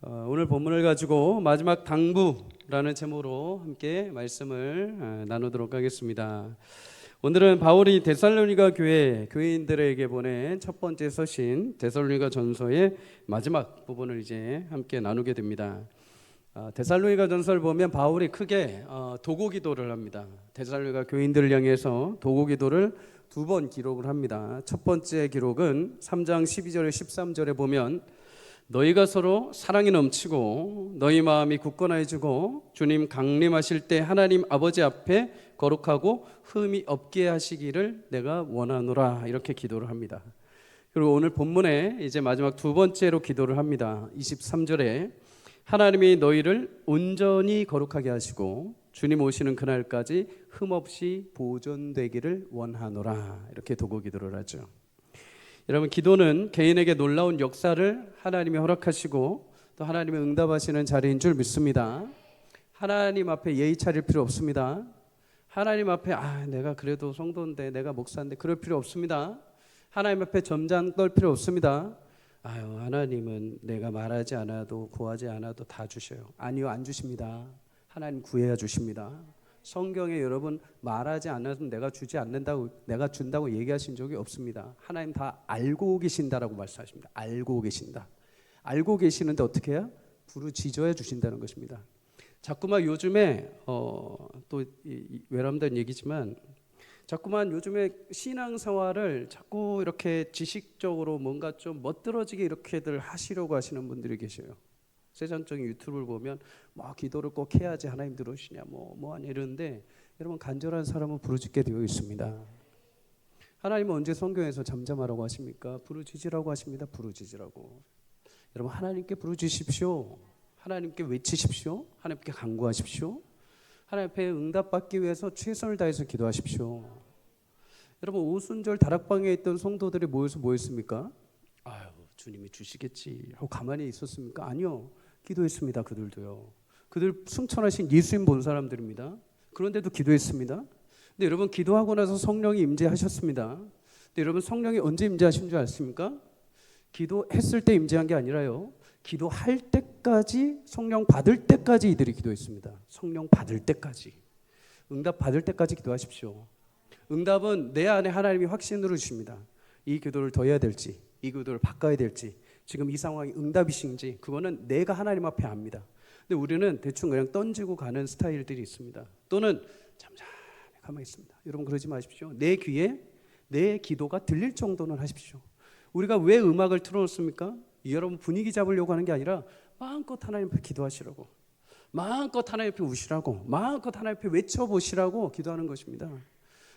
오늘 본문을 가지고 마지막 당부라는 제목으로 함께 말씀을 나누도록 하겠습니다. 오늘은 바울이 데살로니가 교회인들에게 보낸 첫 번째 서신 데살로니가 전서의 마지막 부분을 이제 함께 나누게 됩니다. 데살로니가 전서를 보면 바울이 크게 도고 기도를 합니다. 데살로니가 교인들을 향해서 도고 기도를 두 번 기록을 합니다. 첫 번째 기록은 3장 12절에 13절에 보면 너희가 서로 사랑이 넘치고 너희 마음이 굳건해지고 주님 강림하실 때 하나님 아버지 앞에 거룩하고 흠이 없게 하시기를 내가 원하노라, 이렇게 기도를 합니다. 그리고 오늘 본문에 이제 마지막 두 번째로 기도를 합니다. 23절에 하나님이 너희를 온전히 거룩하게 하시고 주님 오시는 그날까지 흠없이 보존되기를 원하노라, 이렇게 도고 기도를 하죠. 여러분, 기도는 개인에게 놀라운 역사를 하나님이 허락하시고 또 하나님이 응답하시는 자리인 줄 믿습니다. 하나님 앞에 예의 차릴 필요 없습니다. 하나님 앞에 내가 그래도 성도인데, 내가 목사인데, 그럴 필요 없습니다. 하나님 앞에 점잖 떨 필요 없습니다. 하나님은 내가 말하지 않아도 구하지 않아도 다 주셔요. 아니요, 안 주십니다. 하나님 구해야 주십니다. 성경에 여러분 말하지 않아도 내가 주지 않는다고, 내가 준다고 얘기하신 적이 없습니다. 하나님 다 알고 계신다라고 말씀하십니다. 알고 계신다. 알고 계시는데 어떻게 해요? 부르짖어야 주신다는 것입니다. 자꾸만 요즘에 또 외람된 얘기지만 자꾸만 요즘에 신앙생활을 자꾸 이렇게 지식적으로 뭔가 좀 멋들어지게 이렇게들 하시려고 하시는 분들이 계셔요. 세상적인 유튜브를 보면 기도를 꼭 해야지 하나님 들으시냐 뭐하냐 이러는데, 여러분 간절한 사람은 부르짖게 되어 있습니다. 하나님은 언제 성경에서 잠잠하라고 하십니까? 부르짖으라고 하십니다. 부르짖으라고. 여러분, 하나님께 부르짖으십시오. 하나님께 외치십시오. 하나님께 간구하십시오. 하나님 앞에 응답받기 위해서 최선을 다해서 기도하십시오. 여러분, 오순절 다락방에 있던 성도들이 모여서 뭐 했습니까? 주님이 주시겠지 하고 가만히 있었습니까? 아니요, 기도했습니다. 그들도요. 그들 승천하신 예수님 본 사람들입니다. 그런데도 기도했습니다. 근데 여러분, 기도하고 나서 성령이 임재하셨습니다. 근데 여러분, 성령이 언제 임재하신 줄 아십니까? 기도했을 때 임재한 게 아니라요, 기도할 때까지, 성령 받을 때까지 이들이 기도했습니다. 성령 받을 때까지, 응답 받을 때까지 기도하십시오. 응답은 내 안에 하나님이 확신으로 주십니다. 이 기도를 더 해야 될지, 이 기도를 바꿔야 될지, 지금 이 상황이 응답이신지, 그거는 내가 하나님 앞에 압니다. 근데 우리는 대충 그냥 던지고 가는 스타일들이 있습니다. 또는 잠잠히 가만히 있습니다. 여러분, 그러지 마십시오. 내 귀에 내 기도가 들릴 정도는 하십시오. 우리가 왜 음악을 틀어놓습니까? 여러분 분위기 잡으려고 하는 게 아니라 마음껏 하나님 앞에 기도하시라고, 마음껏 하나님 앞에 우시라고, 마음껏 하나님 앞에 외쳐보시라고 기도하는 것입니다.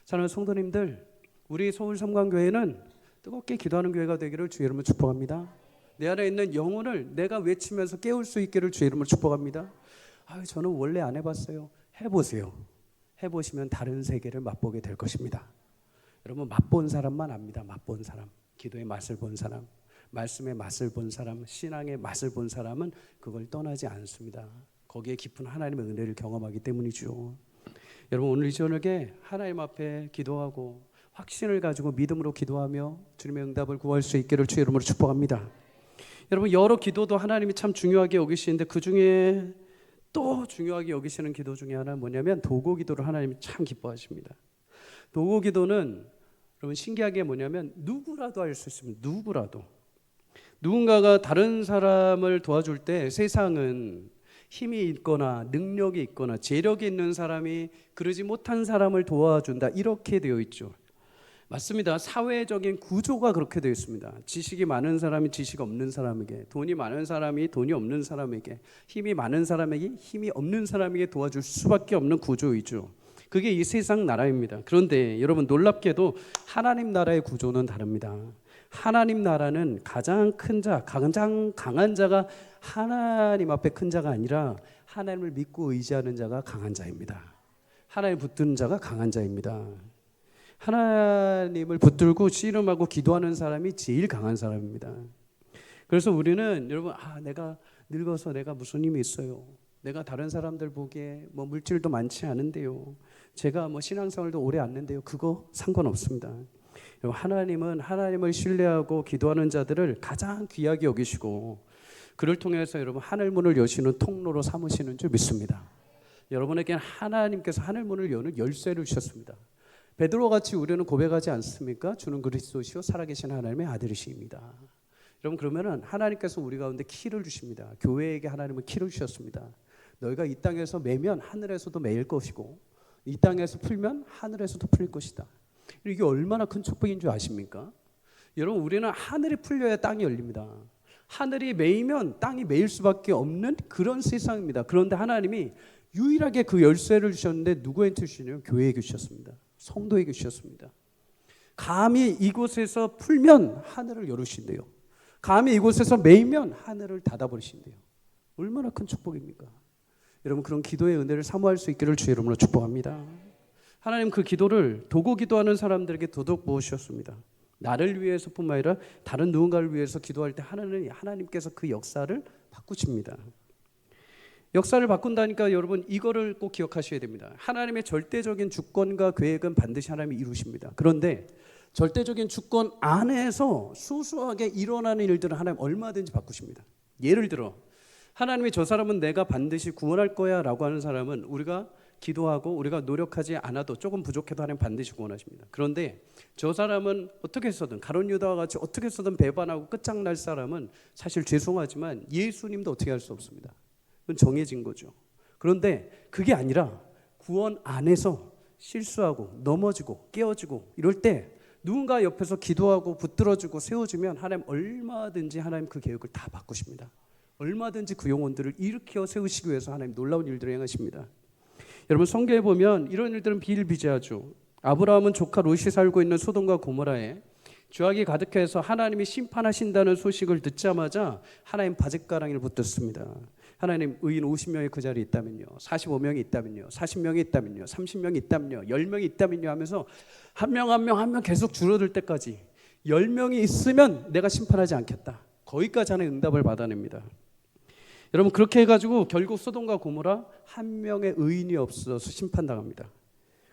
사랑하는 성도님들, 우리 서울 삼강교회는 뜨겁게 기도하는 교회가 되기를 주의 이름으로 축복합니다. 내 안에 있는 영혼을 내가 외치면서 깨울 수 있기를 주의 이름으로 축복합니다. 저는 원래 안 해봤어요. 해보세요. 해보시면 다른 세계를 맛보게 될 것입니다. 여러분, 맛본 사람만 압니다. 맛본 사람, 기도의 맛을 본 사람, 말씀의 맛을 본 사람, 신앙의 맛을 본 사람은 그걸 떠나지 않습니다. 거기에 깊은 하나님의 은혜를 경험하기 때문이죠. 여러분, 오늘 이 저녁에 하나님 앞에 기도하고 확신을 가지고 믿음으로 기도하며 주님의 응답을 구할 수 있기를 주의 이름으로 축복합니다. 여러분, 여러 기도도 하나님이 참 중요하게 여기시는데 그 중에 또 중요하게 여기시는 기도 중에 하나는 뭐냐면 도고 기도를 하나님이 참 기뻐하십니다. 도고 기도는 여러분 신기하게 뭐냐면 누구라도 할 수 있습니다. 누군가가 다른 사람을 도와줄 때 세상은 힘이 있거나 능력이 있거나 재력이 있는 사람이 그러지 못한 사람을 도와준다, 이렇게 되어 있죠. 맞습니다. 사회적인 구조가 그렇게 되어 있습니다. 지식이 많은 사람이 지식 없는 사람에게, 돈이 많은 사람이 돈이 없는 사람에게, 힘이 많은 사람에게 힘이 없는 사람에게 도와줄 수밖에 없는 구조이죠. 그게 이 세상 나라입니다. 그런데 여러분, 놀랍게도 하나님 나라의 구조는 다릅니다. 하나님 나라는 가장 큰 자, 가장 강한 자가 하나님 앞에 큰 자가 아니라 하나님을 믿고 의지하는 자가 강한 자입니다. 하나님 붙드는 자가 강한 자입니다. 하나님을 붙들고 씨름하고 기도하는 사람이 제일 강한 사람입니다. 그래서 우리는 여러분, 내가 늙어서 내가 무슨 힘이 있어요, 내가 다른 사람들 보기에 물질도 많지 않은데요, 제가 신앙생활도 오래 안 했는데요, 그거 상관없습니다. 하나님은 하나님을 신뢰하고 기도하는 자들을 가장 귀하게 여기시고 그를 통해서 여러분 하늘 문을 여시는 통로로 삼으시는 줄 믿습니다. 여러분에게는 하나님께서 하늘 문을 여는 열쇠를 주셨습니다. 베드로와 같이 우리는 고백하지 않습니까? 주는 그리스도시요 살아계신 하나님의 아들이십니다. 여러분, 그러면은 하나님께서 우리 가운데 키를 주십니다. 교회에게 하나님은 키를 주셨습니다. 너희가 이 땅에서 매면 하늘에서도 매일 것이고 이 땅에서 풀면 하늘에서도 풀릴 것이다. 이게 얼마나 큰 축복인 줄 아십니까? 여러분, 우리는 하늘이 풀려야 땅이 열립니다. 하늘이 매이면 땅이 매일 수밖에 없는 그런 세상입니다. 그런데 하나님이 유일하게 그 열쇠를 주셨는데 누구한테 주시냐면 교회에게 주셨습니다. 성도에게 주셨습니다. 감히 이곳에서 풀면 하늘을 열으신대요. 감히 이곳에서 매이면 하늘을 닫아버리신대요. 얼마나 큰 축복입니까? 여러분, 그런 기도의 은혜를 사모할 수 있기를 주의 이름으로 축복합니다. 하나님 그 기도를 도고 기도하는 사람들에게 도둑 부으셨습니다. 나를 위해서뿐만 아니라 다른 누군가를 위해서 기도할 때 하나님께서 그 역사를 바꾸십니다. 역사를 바꾼다니까 여러분, 이거를 꼭 기억하셔야 됩니다. 하나님의 절대적인 주권과 계획은 반드시 하나님이 이루십니다. 그런데 절대적인 주권 안에서 소소하게 일어나는 일들은 하나님 얼마든지 바꾸십니다. 예를 들어 하나님이 저 사람은 내가 반드시 구원할 거야 라고 하는 사람은 우리가 기도하고 우리가 노력하지 않아도 조금 부족해도 하나님 반드시 구원하십니다. 그런데 저 사람은 어떻게 해서든 가룟 유다와 같이 어떻게 해서든 배반하고 끝장날 사람은 사실 죄송하지만 예수님도 어떻게 할 수 없습니다. 그건 정해진 거죠. 그런데 그게 아니라 구원 안에서 실수하고 넘어지고 깨어지고 이럴 때 누군가 옆에서 기도하고 붙들어주고 세워주면 하나님 얼마든지 하나님 그 계획을 다 바꾸십니다. 얼마든지 그 영혼들을 일으켜 세우시기 위해서 하나님 놀라운 일들을 행하십니다. 여러분, 성경에 보면 이런 일들은 비일비재하죠. 아브라함은 조카 롯이 살고 있는 소돔과 고모라에 죄악이 가득해서 하나님이 심판하신다는 소식을 듣자마자 하나님 바짓가랑이를 붙들었습니다. 하나님, 의인 50명이 그 자리에 있다면요, 45명이 있다면요, 40명이 있다면요, 30명이 있다면요, 10명이 있다면요 하면서 한 명 한 명 계속 줄어들 때까지 10명이 있으면 내가 심판하지 않겠다. 거기까지 하나님 응답을 받아냅니다. 여러분, 그렇게 해가지고 결국 소돔과 고모라 한 명의 의인이 없어서 심판당합니다.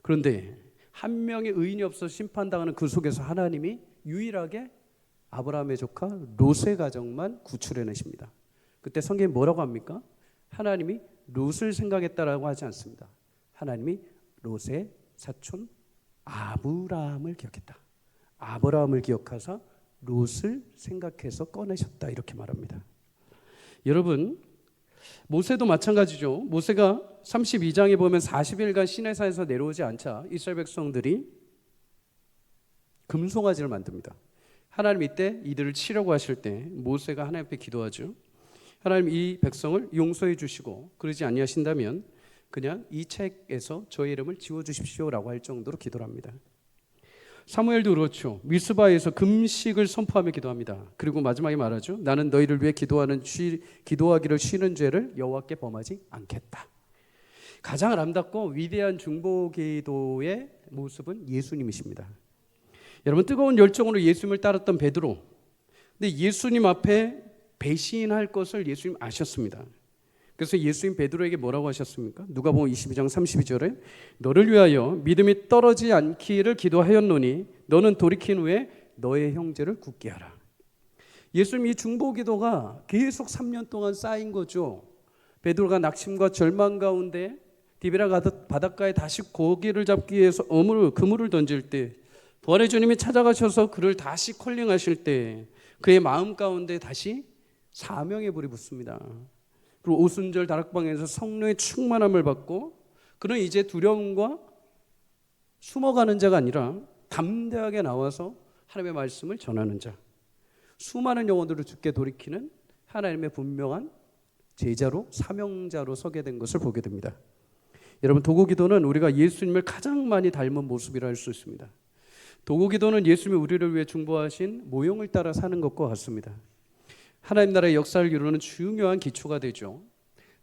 그런데 한 명의 의인이 없어서 심판당하는 그 속에서 하나님이 유일하게 아브라함의 조카 롯의 가정만 구출해내십니다. 그때 성경이 뭐라고 합니까? 하나님이 롯을 생각했다라고 하지 않습니다. 하나님이 롯의 사촌 아브라함을 기억했다. 아브라함을 기억하사 롯을 생각해서 꺼내셨다, 이렇게 말합니다. 여러분, 모세도 마찬가지죠. 모세가 32장에 보면 40일간 시내산에서 내려오지 않자 이스라엘 백성들이 금송아지를 만듭니다. 하나님 이때 이들을 치려고 하실 때 모세가 하나님 앞에 기도하죠. 하나님, 이 백성을 용서해 주시고 그러지 아니하신다면 그냥 이 책에서 저의 이름을 지워주십시오라고 할 정도로 기도를 합니다. 사무엘도 그렇죠. 미스바에서 금식을 선포하며 기도합니다. 그리고 마지막에 말하죠. 나는 너희를 위해 기도하기를 쉬는 죄를 여호와께 범하지 않겠다. 가장 아름답고 위대한 중보기도의 모습은 예수님이십니다. 여러분, 뜨거운 열정으로 예수님을 따랐던 베드로, 근데 예수님 앞에 배신할 것을 예수님 아셨습니다. 그래서 예수님 베드로에게 뭐라고 하셨습니까? 누가복음 22장 32절에 너를 위하여 믿음이 떨어지지 않기를 기도하였노니 너는 돌이킨 후에 너의 형제를 굳게 하라. 예수님 이 중보기도가 계속 3년 동안 쌓인 거죠. 베드로가 낙심과 절망 가운데 디베라 바닷가에 다시 고기를 잡기 위해서 그물을 던질 때 부활의 주님이 찾아가셔서 그를 다시 콜링하실 때 그의 마음 가운데 다시 사명의 불이 붙습니다. 그리고 오순절 다락방에서 성령의 충만함을 받고 그는 이제 두려움과 숨어가는 자가 아니라 담대하게 나와서 하나님의 말씀을 전하는 자, 수많은 영혼들을 주께 돌이키는 하나님의 분명한 제자로 사명자로 서게 된 것을 보게 됩니다. 여러분, 도구기도는 우리가 예수님을 가장 많이 닮은 모습이라 할 수 있습니다. 도구기도는 예수님이 우리를 위해 중보하신 모형을 따라 사는 것과 같습니다. 하나님 나라의 역사를 이루는 중요한 기초가 되죠.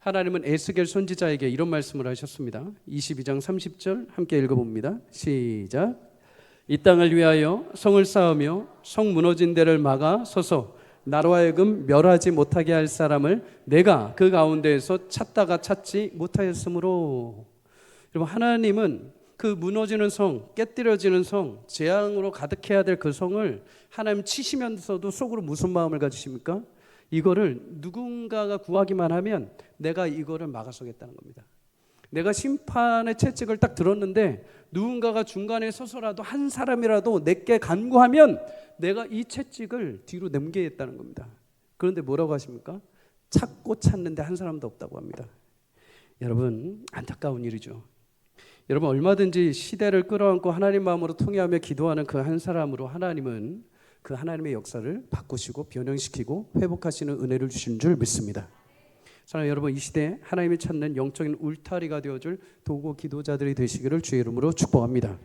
하나님은 에스겔 선지자에게 이런 말씀을 하셨습니다. 22장 30절 함께 읽어봅니다. 시작. 이 땅을 위하여 성을 쌓으며 성 무너진 데를 막아 서서 나로 하여금 멸하지 못하게 할 사람을 내가 그 가운데에서 찾다가 찾지 못하였으므로. 여러분, 하나님은 그 무너지는 성, 깨뜨려지는 성, 재앙으로 가득해야 될 그 성을 하나님 치시면서도 속으로 무슨 마음을 가지십니까? 이거를 누군가가 구하기만 하면 내가 이거를 막아서겠다는 겁니다. 내가 심판의 채찍을 딱 들었는데 누군가가 중간에 서서라도 한 사람이라도 내게 간구하면 내가 이 채찍을 뒤로 넘기겠다는 겁니다. 그런데 뭐라고 하십니까? 찾고 찾는데 한 사람도 없다고 합니다. 여러분, 안타까운 일이죠. 여러분, 얼마든지 시대를 끌어안고 하나님 마음으로 통회하며 기도하는 그 한 사람으로 하나님은 그 하나님의 역사를 바꾸시고 변형시키고 회복하시는 은혜를 주신 줄 믿습니다. 사랑하는 여러분, 이 시대에 하나님이 찾는 영적인 울타리가 되어줄 도구 기도자들이 되시기를 주의 이름으로 축복합니다.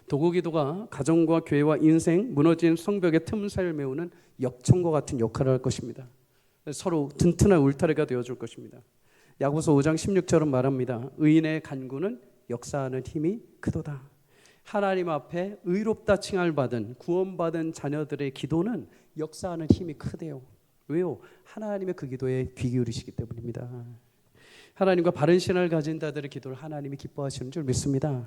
도구 기도가 가정과 교회와 인생, 무너진 성벽의 틈사이를 메우는 역청과 같은 역할을 할 것입니다. 서로 튼튼한 울타리가 되어줄 것입니다. 야고보서 5장 16절은 말합니다. 의인의 간구는 역사하는 힘이 크도다. 하나님 앞에 의롭다 칭함을 받은 구원받은 자녀들의 기도는 역사하는 힘이 크대요. 왜요? 하나님의 그 기도에 귀 기울이시기 때문입니다. 하나님과 바른 신앙을 가진 자들의 기도를 하나님이 기뻐하시는 줄 믿습니다.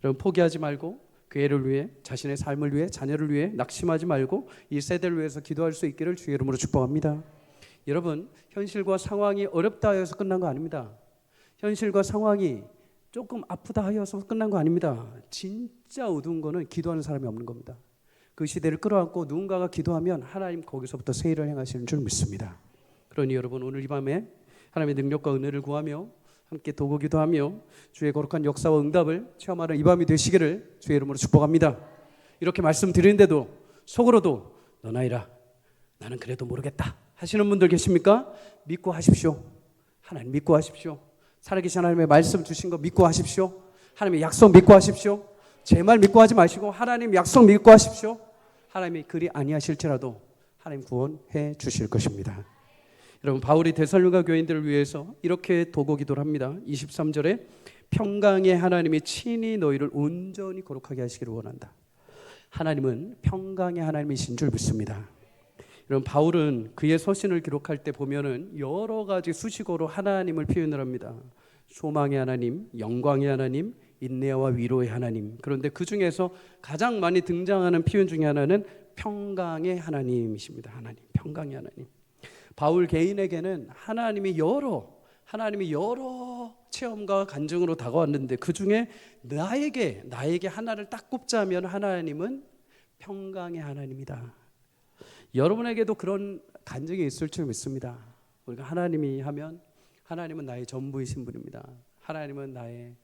여러분, 포기하지 말고 교회를 위해, 자신의 삶을 위해, 자녀를 위해 낙심하지 말고 이 세대를 위해서 기도할 수 있기를 주의 이름으로 축복합니다. 여러분, 현실과 상황이 어렵다 하여서 끝난 거 아닙니다. 현실과 상황이 조금 아프다 하여서 끝난 거 아닙니다. 진짜 어두운 거는 기도하는 사람이 없는 겁니다. 그 시대를 끌어안고 누군가가 기도하면 하나님 거기서부터 새 일을 행하시는 줄 믿습니다. 그러니 여러분, 오늘 이 밤에 하나님의 능력과 은혜를 구하며 함께 도구 기도하며 주의 거룩한 역사와 응답을 체험하는 이 밤이 되시기를 주의 이름으로 축복합니다. 이렇게 말씀드리는데도 속으로도 너나이라 나는 그래도 모르겠다 하시는 분들 계십니까? 믿고 하십시오. 하나님 믿고 하십시오. 살아계신 하나님의 말씀 주신 거 믿고 하십시오. 하나님의 약속 믿고 하십시오. 제 말 믿고 하지 마시고 하나님 약속 믿고 하십시오. 하나님이 그리 아니하실지라도 하나님 구원해 주실 것입니다. 여러분, 바울이 데살로니가 교인들을 위해서 이렇게 도구 기도를 합니다. 23절에 평강의 하나님이 친히 너희를 온전히 거룩하게 하시기를 원한다. 하나님은 평강의 하나님이신 줄 믿습니다. 여러분, 바울은 그의 서신을 기록할 때 보면은 여러 가지 수식어로 하나님을 표현을 합니다. 소망의 하나님, 영광의 하나님, 인내와 위로의 하나님. 그런데 그 중에서 가장 많이 등장하는 표현 중에 하나는 평강의 하나님이십니다. 하나님, 평강의 하나님. 바울 개인에게는 하나님이 여러 체험과 간증으로 다가왔는데 그 중에 나에게 하나를 딱 꼽자면 하나님은 평강의 하나님이다. 여러분에게도 그런 간증이 있을 줄 믿습니다. 우리가 하나님이 하면 하나님은 나의 전부이신 분입니다. 하나님은 나의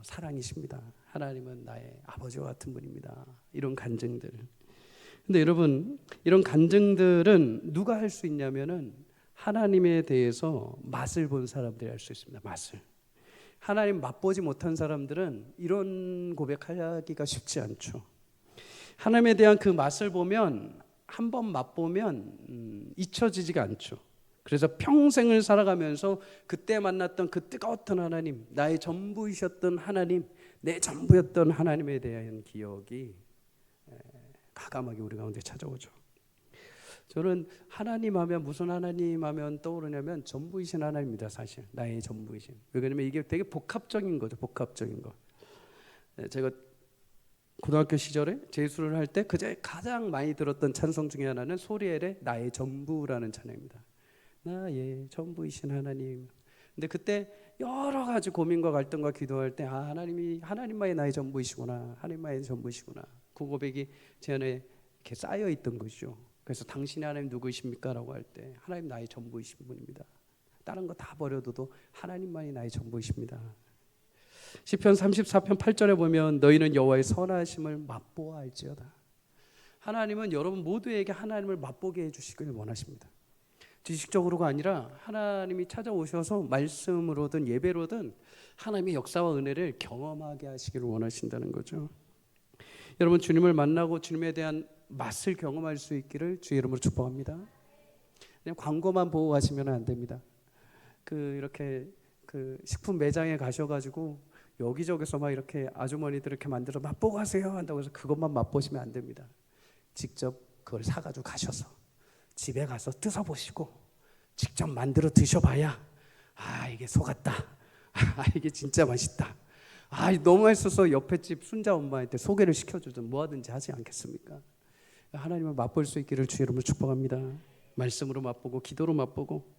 사랑이십니다. 하나님은 나의 아버지와 같은 분입니다. 이런 간증들. 근데 여러분, 이런 간증들은 누가 할 수 있냐면은 하나님에 대해서 맛을 본 사람들이 할 수 있습니다. 맛을. 하나님 맛보지 못한 사람들은 이런 고백하기가 쉽지 않죠. 하나님에 대한 그 맛을 보면 한 번 맛보면 잊혀지지가 않죠. 그래서 평생을 살아가면서 그때 만났던 그 뜨거웠던 하나님, 나의 전부이셨던 하나님, 내 전부였던 하나님에 대한 기억이 가감하게 우리 가운데 찾아오죠. 저는 하나님 하면 무슨 하나님 하면 떠오르냐면 전부이신 하나님입니다. 사실 나의 전부이신. 왜냐하면 이게 되게 복합적인 거죠. 복합적인 거. 제가 고등학교 시절에 재수를 할 때 그제 가장 많이 들었던 찬송 중에 하나는 소리엘의 나의 전부라는 찬양입니다. 나의 전부이신 하나님. 근데 그때 여러 가지 고민과 갈등과 기도할 때 하나님만이 나의 전부이시구나. 하나님만이 전부이시구나. 그 고백이 제 안에 이렇게 쌓여 있던 것이죠. 그래서 당신의 하나님 누구이십니까? 라고 할 때 하나님 나의 전부이신 분입니다. 다른 거 다 버려둬도 하나님만이 나의 전부이십니다. 시편 34편 8절에 보면 너희는 여호와의 선하심을 맛보아 알지어다. 하나님은 여러분 모두에게 하나님을 맛보게 해주시길 원하십니다. 지식적으로가 아니라 하나님이 찾아오셔서 말씀으로든 예배로든 하나님의 역사와 은혜를 경험하게 하시기를 원하신다는 거죠. 여러분, 주님을 만나고 주님에 대한 맛을 경험할 수 있기를 주의 이름으로 축복합니다. 그냥 광고만 보고 가시면 안 됩니다. 이렇게 식품 매장에 가셔가지고 여기저기서 막 이렇게 아주머니들 이렇게 만들어 맛보고 가세요 한다고 해서 그것만 맛보시면 안 됩니다. 직접 그걸 사가지고 가셔서 집에 가서 뜯어보시고 직접 만들어 드셔봐야 이게 속았다. 이게 진짜 맛있다. 너무 맛있어서 옆에 집 순자 엄마한테 소개를 시켜주든 뭐하든지 하지 않겠습니까? 하나님을 맛볼 수 있기를 주의 이름으로 축복합니다. 말씀으로 맛보고 기도로 맛보고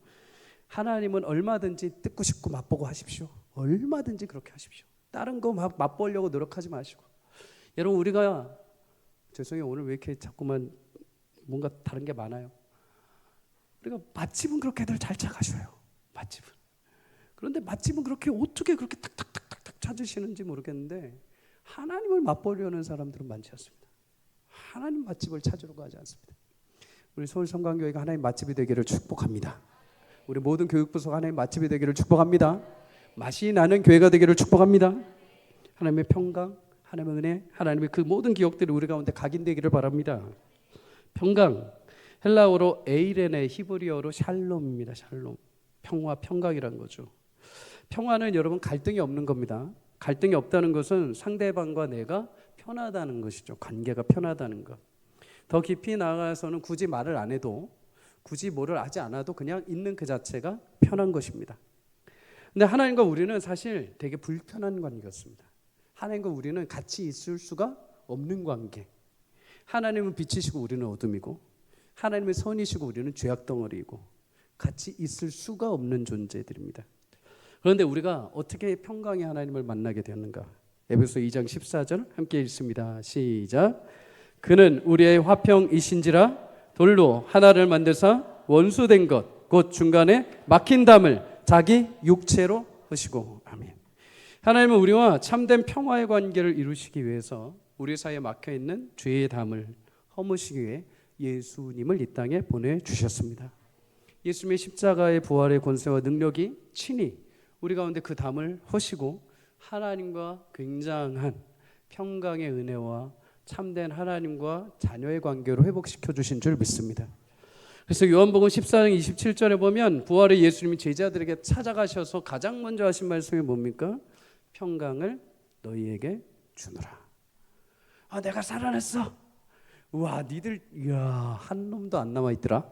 하나님은 얼마든지 듣고 싶고 맛보고 하십시오. 얼마든지 그렇게 하십시오. 다른 거 맛보려고 노력하지 마시고. 여러분 우리가 죄송해요. 오늘 왜 이렇게 자꾸만 뭔가 다른 게 많아요. 우리가 맛집은 그렇게들 잘 찾아가셔요. 맛집은. 그런데 맛집은 그렇게 어떻게 그렇게 탁탁탁탁 찾으시는지 모르겠는데 하나님을 맛보려는 사람들은 많지 않습니다. 하나님 맛집을 찾으러 가지 않습니다. 우리 서울성광교회가 하나님 맛집이 되기를 축복합니다. 우리 모든 교육부서가 하나님 맛집이 되기를 축복합니다. 맛이 나는 교회가 되기를 축복합니다. 하나님의 평강, 하나님의 은혜, 하나님의 그 모든 기억들이 우리 가운데 각인되기를 바랍니다. 평강, 헬라어로 에이레네, 히브리어로 샬롬입니다. 샬롬, 평화, 평강이라는 거죠. 평화는 여러분 갈등이 없는 겁니다. 갈등이 없다는 것은 상대방과 내가 편하다는 것이죠. 관계가 편하다는 것. 더 깊이 나아가서는 굳이 말을 안 해도 굳이 뭐를 하지 않아도 그냥 있는 그 자체가 편한 것입니다. 근데 하나님과 우리는 사실 되게 불편한 관계였습니다. 하나님과 우리는 같이 있을 수가 없는 관계. 하나님은 빛이시고 우리는 어둠이고 하나님은 선이시고 우리는 죄악 덩어리이고 같이 있을 수가 없는 존재들입니다. 그런데 우리가 어떻게 평강의 하나님을 만나게 되었는가? 에베소 2장 14절 함께 읽습니다. 시작. 그는 우리의 화평이신지라 돌로 하나를 만드사 원수된 것 곧 중간에 막힌 담을 자기 육체로 하시고. 아멘. 하나님은 우리와 참된 평화의 관계를 이루시기 위해서 우리 사이에 막혀있는 죄의 담을 허무시기 위해 예수님을 이 땅에 보내주셨습니다. 예수님의 십자가의 부활의 권세와 능력이 친히 우리 가운데 그 담을 허시고 하나님과 굉장한 평강의 은혜와 참된 하나님과 자녀의 관계로 회복시켜 주신 줄 믿습니다. 그래서 요한복음 14장 27절에 보면 부활의 예수님이 제자들에게 찾아가셔서 가장 먼저 하신 말씀이 뭡니까? 평강을 너희에게 주노라. 내가 살아났어. 우와, 니들 한 놈도 안 남아 있더라.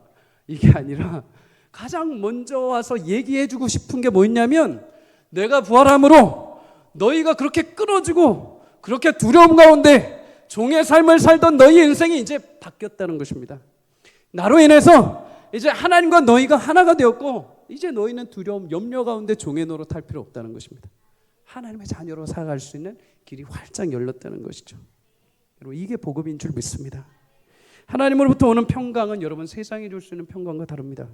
이게 아니라 가장 먼저 와서 얘기해 주고 싶은 게 뭐였냐면 내가 부활함으로 너희가 그렇게 끊어지고 그렇게 두려움 가운데 종의 삶을 살던 너희 인생이 이제 바뀌었다는 것입니다. 나로 인해서 이제 하나님과 너희가 하나가 되었고 이제 너희는 두려움, 염려 가운데 종의 노릇할 필요 없다는 것입니다. 하나님의 자녀로 살아갈 수 있는 길이 활짝 열렸다는 것이죠. 여러분 이게 복음인 줄 믿습니다. 하나님으로부터 오는 평강은 여러분 세상이 줄 수 있는 평강과 다릅니다.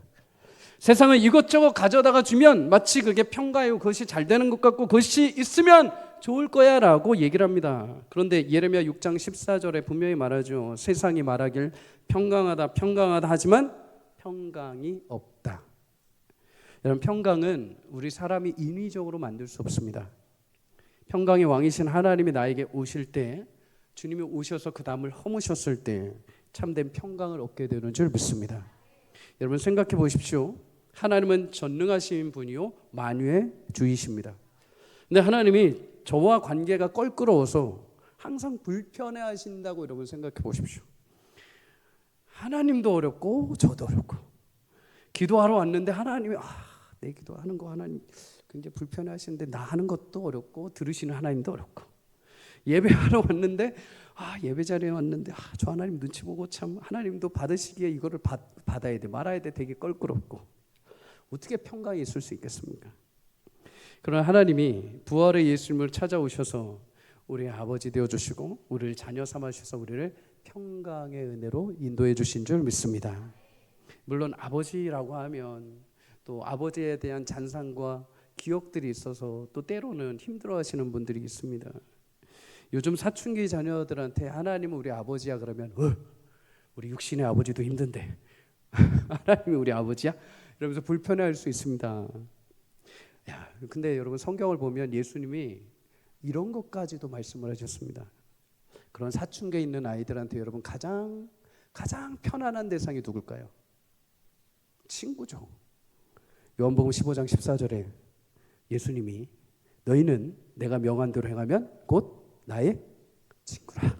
세상은 이것저것 가져다가 주면 마치 그게 평가요, 그것이 잘 되는 것 같고 그것이 있으면 좋을 거야 라고 얘기를 합니다. 그런데 예레미야 6장 14절에 분명히 말하죠. 세상이 말하길 평강하다 평강하다 하지만 평강이 없다. 여러분 평강은 우리 사람이 인위적으로 만들 수 없습니다. 평강의 왕이신 하나님이 나에게 오실 때, 주님이 오셔서 그 담을 허무셨을 때 참된 평강을 얻게 되는 줄 믿습니다. 여러분 생각해 보십시오. 하나님은 전능하신 분이요 만유의 주이십니다. 근데 하나님이 저와 관계가 껄끄러워서 항상 불편해 하신다고 여러분 생각해 보십시오. 하나님도 어렵고 저도 어렵고 기도하러 왔는데 하나님이 내 기도하는 거 하나님 굉장히 불편해 하시는데 나 하는 것도 어렵고 들으시는 하나님도 어렵고 예배하러 왔는데 예배 자리에 왔는데 저 하나님 눈치 보고 참 하나님도 받으시기에 이거를 받아야 돼 말아야 돼 되게 껄끄럽고 어떻게 평강이 있을 수 있겠습니까? 그러나 하나님이 부활의 예수님을 찾아오셔서 우리의 아버지 되어주시고 우리를 자녀 삼아주셔서 우리를 평강의 은혜로 인도해 주신 줄 믿습니다. 물론 아버지라고 하면 또 아버지에 대한 잔상과 기억들이 있어서 또 때로는 힘들어하시는 분들이 있습니다. 요즘 사춘기 자녀들한테 하나님은 우리 아버지야 그러면 우리 육신의 아버지도 힘든데 하나님이 우리 아버지야? 이러면서 불편해할 수 있습니다. 근데 여러분 성경을 보면 예수님이 이런 것까지도 말씀을 하셨습니다. 그런 사춘기에 있는 아이들한테 여러분 가장 편안한 대상이 누굴까요? 친구죠. 요한복음 15장 14절에 예수님이 너희는 내가 명한 대로 행하면 곧 나의 친구라.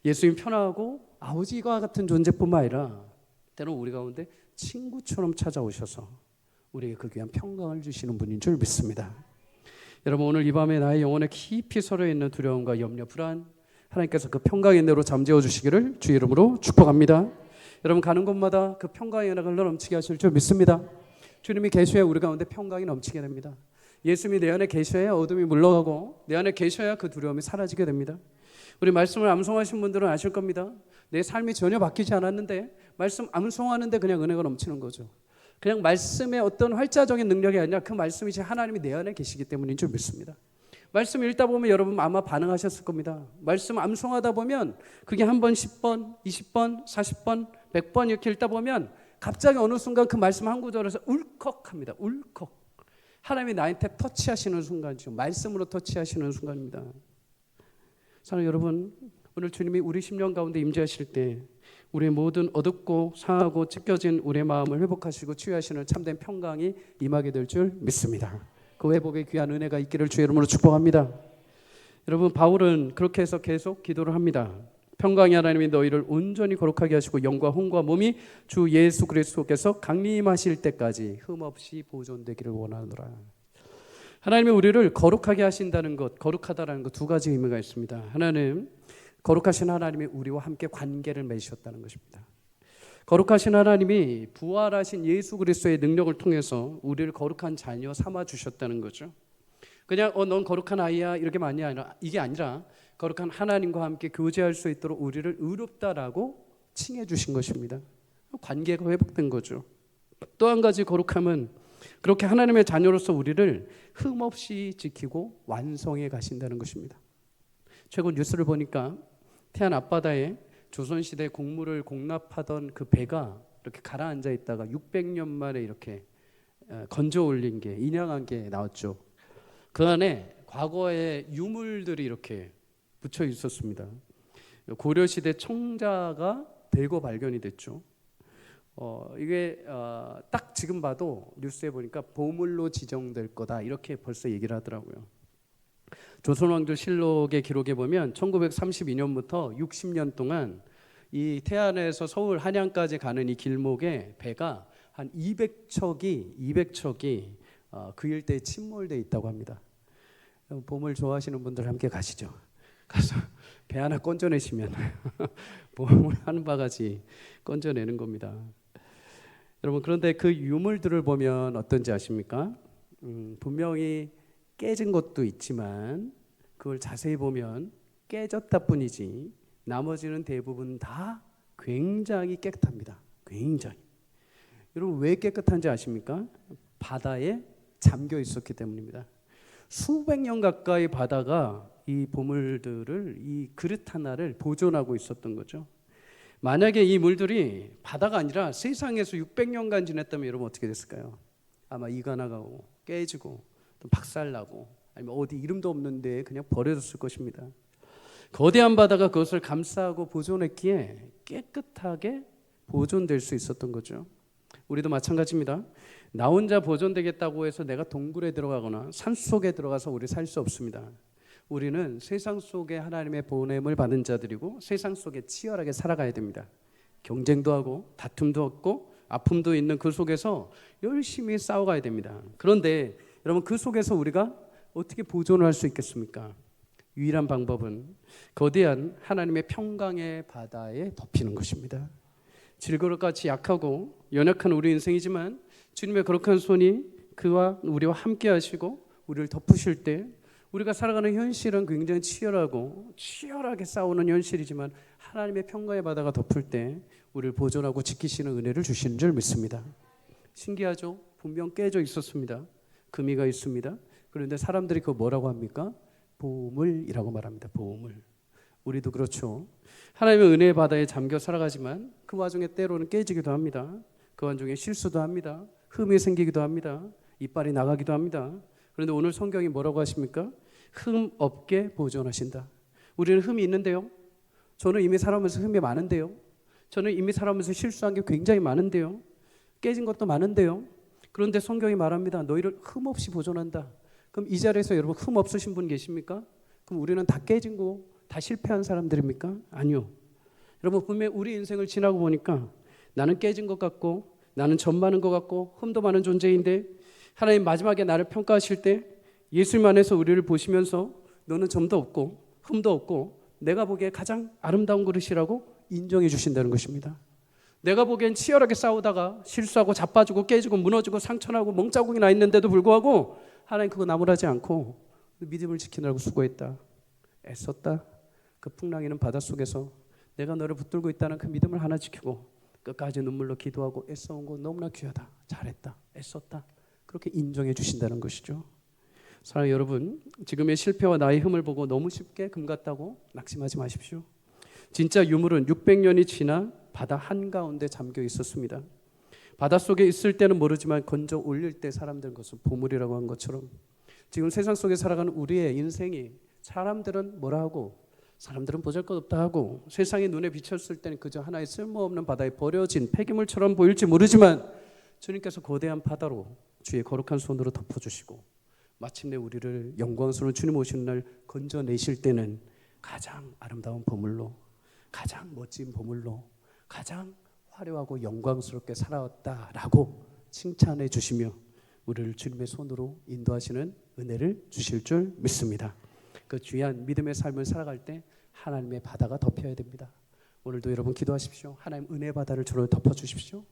예수님 편하고 아버지와 같은 존재뿐만 아니라 때로 우리 가운데 친구처럼 찾아오셔서 우리에게 그 귀한 평강을 주시는 분인 줄 믿습니다. 여러분 오늘 이 밤에 나의 영혼에 깊이 서려있는 두려움과 염려, 불안 하나님께서 그 평강의 은혜로 잠재워 주시기를 주의 이름으로 축복합니다. 여러분 가는 곳마다 그 평강의 은혜가 흘러넘치게 하실 줄 믿습니다. 주님이 계셔야 우리 가운데 평강이 넘치게 됩니다. 예수님이 내 안에 계셔야 어둠이 물러가고 내 안에 계셔야 그 두려움이 사라지게 됩니다. 우리 말씀을 암송하신 분들은 아실 겁니다. 내 삶이 전혀 바뀌지 않았는데 말씀 암송하는데 그냥 은혜가 넘치는 거죠. 그냥 말씀의 어떤 활자적인 능력이 아니라 그 말씀이신 하나님이 내 안에 계시기 때문인 줄 믿습니다. 말씀 읽다 보면 여러분 아마 반응하셨을 겁니다. 말씀 암송하다 보면 그게 한 번 10번, 20번, 40번, 100번 이렇게 읽다 보면 갑자기 어느 순간 그 말씀 한 구절에서 울컥합니다. 울컥. 하나님이 나한테 터치하시는 순간이죠. 말씀으로 터치하시는 순간입니다. 사랑하는 여러분, 오늘 주님이 우리 심령 가운데 임재하실 때 우리의 모든 어둡고 상하고 찢겨진 우리의 마음을 회복하시고 치유하시는 참된 평강이 임하게 될 줄 믿습니다. 그 회복의 귀한 은혜가 있기를 주의 이름으로 축복합니다. 여러분 바울은 그렇게 해서 계속 기도를 합니다. 평강의 하나님이 너희를 온전히 거룩하게 하시고 영과 혼과 몸이 주 예수 그리스도께서 강림하실 때까지 흠없이 보존되기를 원하노라. 하나님이 우리를 거룩하게 하신다는 것, 거룩하다라는 것 두 가지 의미가 있습니다. 하나는 거룩하신 하나님이 우리와 함께 관계를 맺으셨다는 것입니다. 거룩하신 하나님이 부활하신 예수 그리스도의 능력을 통해서 우리를 거룩한 자녀 삼아 주셨다는 거죠. 그냥 넌 거룩한 아이야 이렇게만이 아니라 이게 아니라 거룩한 하나님과 함께 교제할 수 있도록 우리를 의롭다라고 칭해 주신 것입니다. 관계가 회복된 거죠. 또 한 가지 거룩함은 그렇게 하나님의 자녀로서 우리를 흠없이 지키고 완성해 가신다는 것입니다. 최근 뉴스를 보니까 태안 앞바다에 조선시대 곡물을 공납하던 그 배가 이렇게 가라앉아 있다가 600년 만에 이렇게 건져 올린 게 인양한 게 나왔죠. 그 안에 과거의 유물들이 이렇게 붙여 있었습니다. 고려시대 청자가 대거 발견이 됐죠. 이게 딱 지금 봐도 뉴스에 보니까 보물로 지정될 거다 이렇게 벌써 얘기를 하더라고요. 조선왕조 실록의 기록에 보면 1932년부터 60년 동안 이 태안에서 서울 한양까지 가는 이 길목에 배가 한 200척이 그 일대에 침몰되어 있다고 합니다. 보물 좋아하시는 분들 함께 가시죠. 가서 배 하나 건져내시면 보물 한 바가지 건져내는 겁니다. 여러분 그런데 그 유물들을 보면 어떤지 아십니까? 분명히 깨진 것도 있지만 그걸 자세히 보면 깨졌다 뿐이지 나머지는 대부분 다 굉장히 깨끗합니다. 굉장히. 여러분 왜 깨끗한지 아십니까? 바다에 잠겨 있었기 때문입니다. 수백 년 가까이 바다가 이 보물들을 이 그릇 하나를 보존하고 있었던 거죠. 만약에 이 물들이 바다가 아니라 세상에서 600년간 지냈다면 여러분 어떻게 됐을까요? 아마 이가 나가고 깨지고 또 박살나고 아니면 어디 이름도 없는데 그냥 버려졌을 것입니다. 거대한 바다가 그것을 감싸고 보존했기에 깨끗하게 보존될 수 있었던 거죠. 우리도 마찬가지입니다. 나 혼자 보존되겠다고 해서 내가 동굴에 들어가거나 산속에 들어가서 우리 살 수 없습니다. 우리는 세상 속에 하나님의 보냄을 받은 자들이고 세상 속에 치열하게 살아가야 됩니다. 경쟁도 하고 다툼도 없고 아픔도 있는 그 속에서 열심히 싸워가야 됩니다. 그런데 여러분 그 속에서 우리가 어떻게 보존을 할 수 있겠습니까? 유일한 방법은 거대한 하나님의 평강의 바다에 덮이는 것입니다. 질그릇같이 약하고 연약한 우리 인생이지만 주님의 거룩한 손이 그와 우리와 함께 하시고 우리를 덮으실 때 우리가 살아가는 현실은 굉장히 치열하게 싸우는 현실이지만 하나님의 평강의 바다가 덮을 때 우리를 보존하고 지키시는 은혜를 주시는 줄 믿습니다. 신기하죠? 분명 깨져 있었습니다. 금이가 있습니다. 그런데 사람들이 그거 뭐라고 합니까? 보물이라고 말합니다. 보물. 우리도 그렇죠. 하나님의 은혜의 바다에 잠겨 살아가지만 그 와중에 때로는 깨지기도 합니다. 그 와중에 실수도 합니다. 흠이 생기기도 합니다. 이빨이 나가기도 합니다. 그런데 오늘 성경이 뭐라고 하십니까? 흠 없게 보존하신다. 우리는 흠이 있는데요. 저는 이미 살아오면서 흠이 많은데요. 저는 이미 살아오면서 실수한 게 굉장히 많은데요. 깨진 것도 많은데요. 그런데 성경이 말합니다. 너희를 흠 없이 보존한다. 그럼 이 자리에서 여러분 흠 없으신 분 계십니까? 그럼 우리는 다 깨진 거, 다 실패한 사람들입니까? 아니요. 여러분 분명히 우리 인생을 지나고 보니까 나는 깨진 것 같고 나는 점 많은 것 같고 흠도 많은 존재인데 하나님 마지막에 나를 평가하실 때 예수님 안에서 우리를 보시면서 너는 점도 없고 흠도 없고 내가 보기에 가장 아름다운 그릇이라고 인정해 주신다는 것입니다. 내가 보기엔 치열하게 싸우다가 실수하고 자빠지고 깨지고 무너지고 상처나고 멍자국이 나 있는데도 불구하고 하나님 그거 나무라지 않고 믿음을 지키느라고 수고했다, 애썼다. 그 풍랑이는 바닷속에서 내가 너를 붙들고 있다는 그 믿음을 하나 지키고 끝까지 눈물로 기도하고 애써온 거 너무나 귀하다, 잘했다, 애썼다, 그렇게 인정해 주신다는 것이죠. 사랑하는 여러분, 지금의 실패와 나의 흠을 보고 너무 쉽게 금 같다고 낙심하지 마십시오. 진짜 유물은 600년이 지나 바다 한가운데 잠겨 있었습니다. 바닷속에 있을 때는 모르지만 건져 올릴 때 사람들은 그것을 보물이라고 한 것처럼 지금 세상 속에 살아가는 우리의 인생이 사람들은 뭐라 하고, 사람들은 보잘것없다 하고 세상의 눈에 비쳤을 때는 그저 하나의 쓸모없는 바다에 버려진 폐기물처럼 보일지 모르지만 주님께서 거대한 바다로 주의 거룩한 손으로 덮어주시고 마침내 우리를 영광스러운 주님 오시는 날 건져내실 때는 가장 아름다운 보물로, 가장 멋진 보물로, 가장 화려하고 영광스럽게 살아왔다라고 칭찬해 주시며 우리를 주님의 손으로 인도하시는 은혜를 주실 줄 믿습니다. 그 귀한 믿음의 삶을 살아갈 때 하나님의 바다가 덮여야 됩니다. 오늘도 여러분 기도하십시오. 하나님 은혜 바다를 저를 덮어주십시오.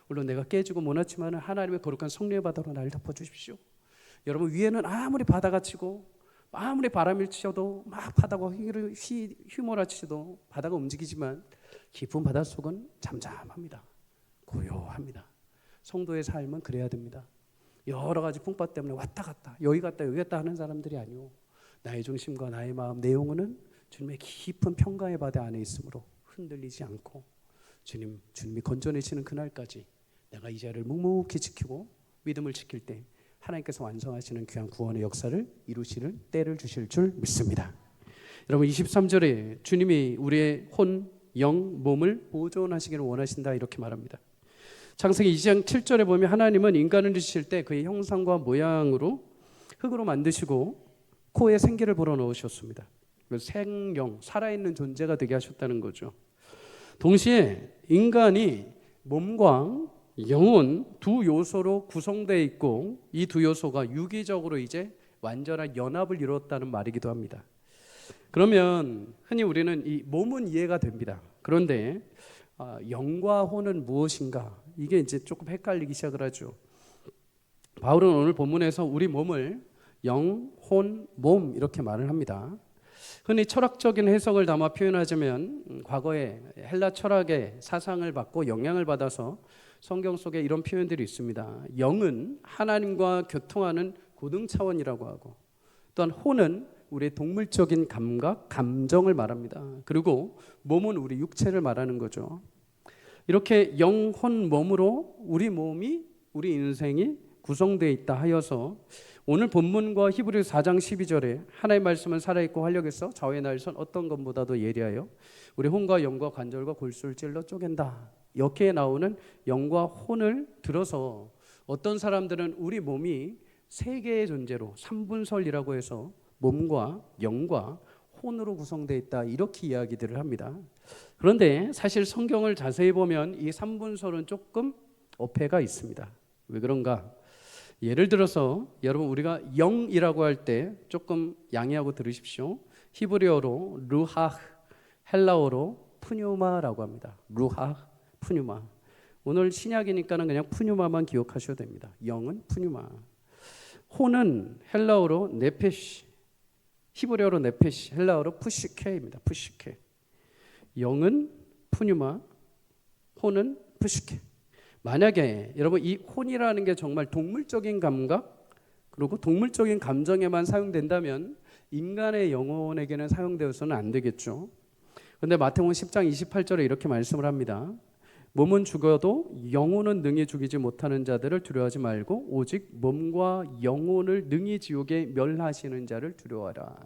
물론 내가 깨지고 못났지만 하나님의 거룩한 성령의 바다로 나를 덮어주십시오. 여러분 위에는 아무리 바다가 치고 아무리 바람이 치셔도 막 바다가 휘몰아치셔도 바다가 움직이지만 깊은 바닷속은 잠잠합니다. 고요합니다. 성도의 삶은 그래야 됩니다. 여러 가지 풍파 때문에 왔다 갔다 여기 갔다 여기 갔다 하는 사람들이 아니오. 나의 중심과 나의 마음, 내 영혼은 주님의 깊은 평강의 바다 안에 있으므로 흔들리지 않고 주님이 건져내시는 그날까지 내가 이 자리를 묵묵히 지키고 믿음을 지킬 때 하나님께서 완성하시는 귀한 구원의 역사를 이루시는 때를 주실 줄 믿습니다. 여러분 23절에 주님이 우리의 혼, 영, 몸을 보존하시기를 원하신다 이렇게 말합니다. 창세기 2장 7절에 보면 하나님은 인간을 지으실 때 그의 형상과 모양으로 흙으로 만드시고 코에 생기를 불어넣으셨습니다. 생영, 살아있는 존재가 되게 하셨다는 거죠. 동시에 인간이 몸과 영혼 두 요소로 구성되어 있고 이 두 요소가 유기적으로 이제 완전한 연합을 이루었다는 말이기도 합니다. 그러면 흔히 우리는 이 몸은 이해가 됩니다. 그런데 영과 혼은 무엇인가? 이게 이제 조금 헷갈리기 시작을 하죠. 바울은 오늘 본문에서 우리 몸을 영, 혼, 몸 이렇게 말을 합니다. 흔히 철학적인 해석을 담아 표현하자면 과거에 헬라 철학의 사상을 받고 영향을 받아서 성경 속에 이런 표현들이 있습니다. 영은 하나님과 교통하는 고등 차원이라고 하고 또한 혼은 우리의 동물적인 감각, 감정을 말합니다. 그리고 몸은 우리 육체를 말하는 거죠. 이렇게 영, 혼, 몸으로 우리 몸이, 우리 인생이 구성되어 있다 하여서 오늘 본문과 히브리서 4장 12절에 하나님의 말씀은 살아있고 활력에서 좌우의 날선 어떤 것보다도 예리하여 우리 혼과 영과 관절과 골수를 찔러 쪼갠다. 여기에 나오는 영과 혼을 들어서 어떤 사람들은 우리 몸이 세 개의 존재로 삼분설이라고 해서 몸과 영과 혼으로 구성되어 있다 이렇게 이야기들을 합니다. 그런데 사실 성경을 자세히 보면 이 삼분설은 조금 어폐가 있습니다. 왜 그런가? 예를 들어서 여러분 우리가 영이라고 할 때 조금 양해하고 들으십시오. 히브리어로 루하흐, 헬라어로 푸뉴마라고 합니다. 루하흐, 푸뉴마. 오늘 신약이니까는 그냥 푸뉴마만 기억하셔도 됩니다. 영은 푸뉴마. 혼은 헬라어로 네페시, 히브리어로 네페시, 헬라어로 푸시케입니다. 푸시케. 영은 푸뉴마, 혼은 푸시케. 만약에 여러분 이 혼이라는 게 정말 동물적인 감각 그리고 동물적인 감정에만 사용된다면 인간의 영혼에게는 사용되어서는 안 되겠죠. 그런데 마태복음 10장 28절에 이렇게 말씀을 합니다. 몸은 죽어도 영혼은 능히 죽이지 못하는 자들을 두려워하지 말고 오직 몸과 영혼을 능히 지옥에 멸하시는 자를 두려워하라.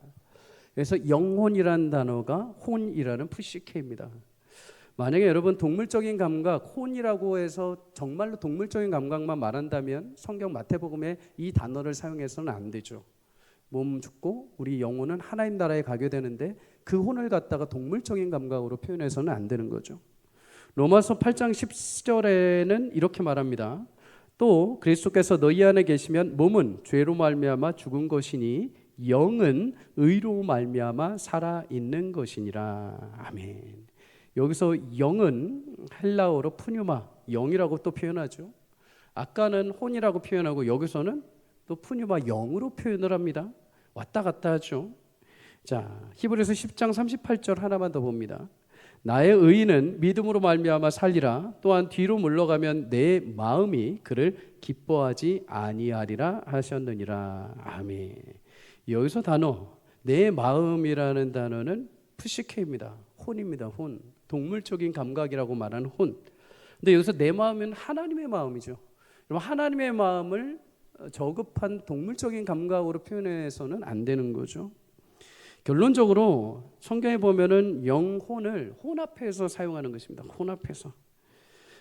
그래서 영혼이라는 단어가 혼이라는 푸시케입니다. 만약에 여러분 동물적인 감각, 혼이라고 해서 정말로 동물적인 감각만 말한다면 성경 마태복음에 이 단어를 사용해서는 안 되죠. 몸 죽고 우리 영혼은 하나님 나라에 가게 되는데 그 혼을 갖다가 동물적인 감각으로 표현해서는 안 되는 거죠. 로마서 8장 10절에는 이렇게 말합니다. 또 그리스도께서 너희 안에 계시면 몸은 죄로 말미암아 죽은 것이니 영은 의로 말미암아 살아 있는 것이니라. 아멘. 여기서 영은 헬라어로 푸뉴마, 영이라고 또 표현하죠. 아까는 혼이라고 표현하고 여기서는 또 푸뉴마, 영으로 표현을 합니다. 왔다 갔다 하죠. 자, 히브리서 10장 38절 하나만 더 봅니다. 나의 의인은 믿음으로 말미암아 살리라. 또한 뒤로 물러가면 내 마음이 그를 기뻐하지 아니하리라 하셨느니라. 아멘. 여기서 단어, 내 마음이라는 단어는 푸시케입니다. 혼입니다. 혼. 동물적인 감각이라고 말하는 혼. 근데 여기서 내 마음은 하나님의 마음이죠. 그럼 하나님의 마음을 저급한 동물적인 감각으로 표현해서는 안 되는 거죠. 결론적으로 성경에 보면은 영혼을 혼합해서 사용하는 것입니다. 혼합해서.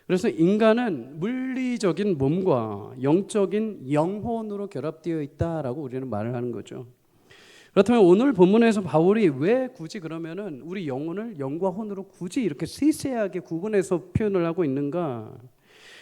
그래서 인간은 물리적인 몸과 영적인 영혼으로 결합되어 있다라고 우리는 말을 하는 거죠. 그렇다면 오늘 본문에서 바울이 왜 굳이 그러면은 우리 영혼을 영과 혼으로 굳이 이렇게 세세하게 구분해서 표현을 하고 있는가?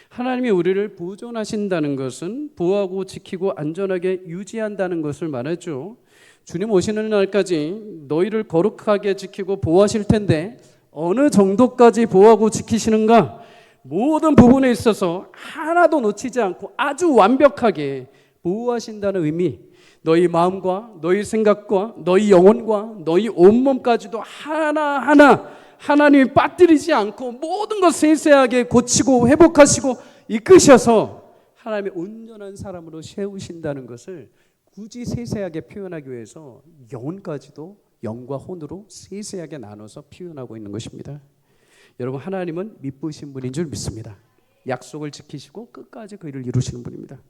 하나님이 우리를 보존하신다는 것은 보호하고 지키고 안전하게 유지한다는 것을 말하죠. 주님 오시는 날까지 너희를 거룩하게 지키고 보호하실 텐데 어느 정도까지 보호하고 지키시는가? 모든 부분에 있어서 하나도 놓치지 않고 아주 완벽하게 보호하신다는 의미, 너희 마음과 너희 생각과 너희 영혼과 너희 온몸까지도 하나하나 하나님이 빠뜨리지 않고 모든 것 세세하게 고치고 회복하시고 이끄셔서 하나님의 온전한 사람으로 세우신다는 것을 굳이 세세하게 표현하기 위해서 영혼까지도 영과 혼으로 세세하게 나눠서 표현하고 있는 것입니다. 여러분, 하나님은 미쁘신 분인 줄 믿습니다. 약속을 지키시고 끝까지 그 일을 이루시는 분입니다.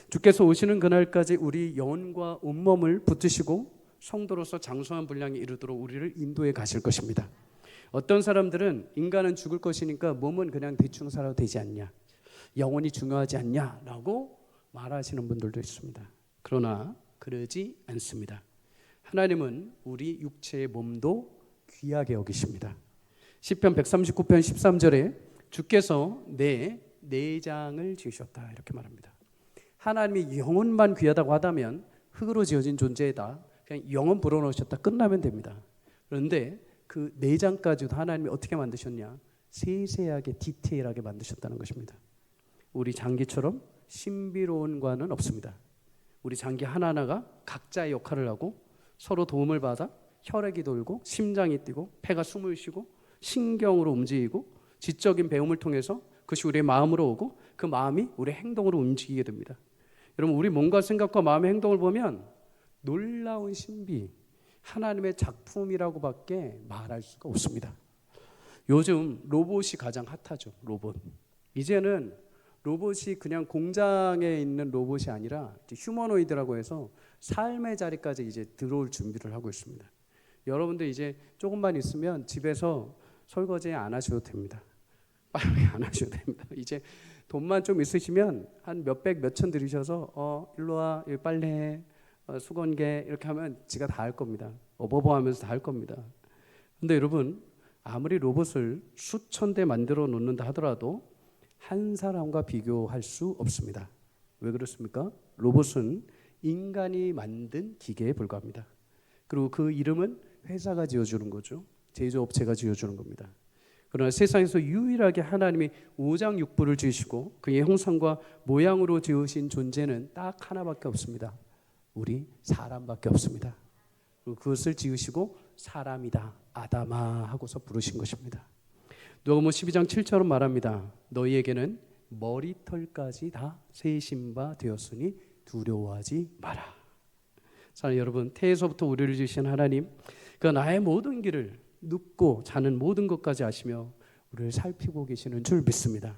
주께서 오시는 그날까지 우리 영혼과 온몸을 붙드시고 성도로서 장성한 분량에 이르도록 우리를 인도해 가실 것입니다. 어떤 사람들은 인간은 죽을 것이니까 몸은 그냥 대충 살아도 되지 않냐, 영혼이 중요하지 않냐라고 말하시는 분들도 있습니다. 그러나 그러지 않습니다. 하나님은 우리 육체의 몸도 귀하게 여기십니다. 시편 139편 13절에 주께서 내 내장을 지으셨다 이렇게 말합니다. 하나님이 영혼만 귀하다고 하다면 흙으로 지어진 존재다, 그냥 영혼 불어넣으셨다 끝나면 됩니다. 그런데 그 내장까지도 하나님이 어떻게 만드셨냐? 세세하게 디테일하게 만드셨다는 것입니다. 우리 장기처럼 신비로운 과는 없습니다. 우리 장기 하나하나가 각자의 역할을 하고 서로 도움을 받아 혈액이 돌고 심장이 뛰고 폐가 숨을 쉬고 신경으로 움직이고 지적인 배움을 통해서 그것이 우리의 마음으로 오고 그 마음이 우리의 행동으로 움직이게 됩니다. 여러분, 우리 몸과 생각과 마음의 행동을 보면 놀라운 신비, 하나님의 작품이라고밖에 말할 수가 없습니다. 요즘 로봇이 가장 핫하죠. 로봇. 이제는 로봇이 그냥 공장에 있는 로봇이 아니라 휴머노이드라고 해서 삶의 자리까지 이제 들어올 준비를 하고 있습니다. 여러분들 이제 조금만 있으면 집에서 설거지 안 하셔도 됩니다. 빨리 안 하셔도 됩니다. 이제 돈만 좀 있으시면 한 몇백 몇천 들이셔서 일로 와, 여기 빨래, 수건개 이렇게 하면 지가 다 할 겁니다. 어버버하면서 다 할 겁니다. 근데 여러분, 아무리 로봇을 수천 대 만들어 놓는다 하더라도 한 사람과 비교할 수 없습니다. 왜 그렇습니까? 로봇은 인간이 만든 기계에 불과합니다. 그리고 그 이름은 회사가 지어주는 거죠. 제조업체가 지어주는 겁니다. 그러나 세상에서 유일하게 하나님이 오장육부를 지으시고 그의 형상과 모양으로 지으신 존재는 딱 하나밖에 없습니다. 우리 사람밖에 없습니다. 그리고 그것을 지으시고 사람이다, 아담아 하고서 부르신 것입니다. 누가복음 12장 7절은 말합니다. 너희에게는 머리털까지 다 세신 바 되었으니 두려워하지 마라. 사랑하는 여러분, 태에서부터 우리를 지으신 하나님, 그 나의 모든 길을 눕고 자는 모든 것까지 아시며 우리를 살피고 계시는 줄 믿습니다.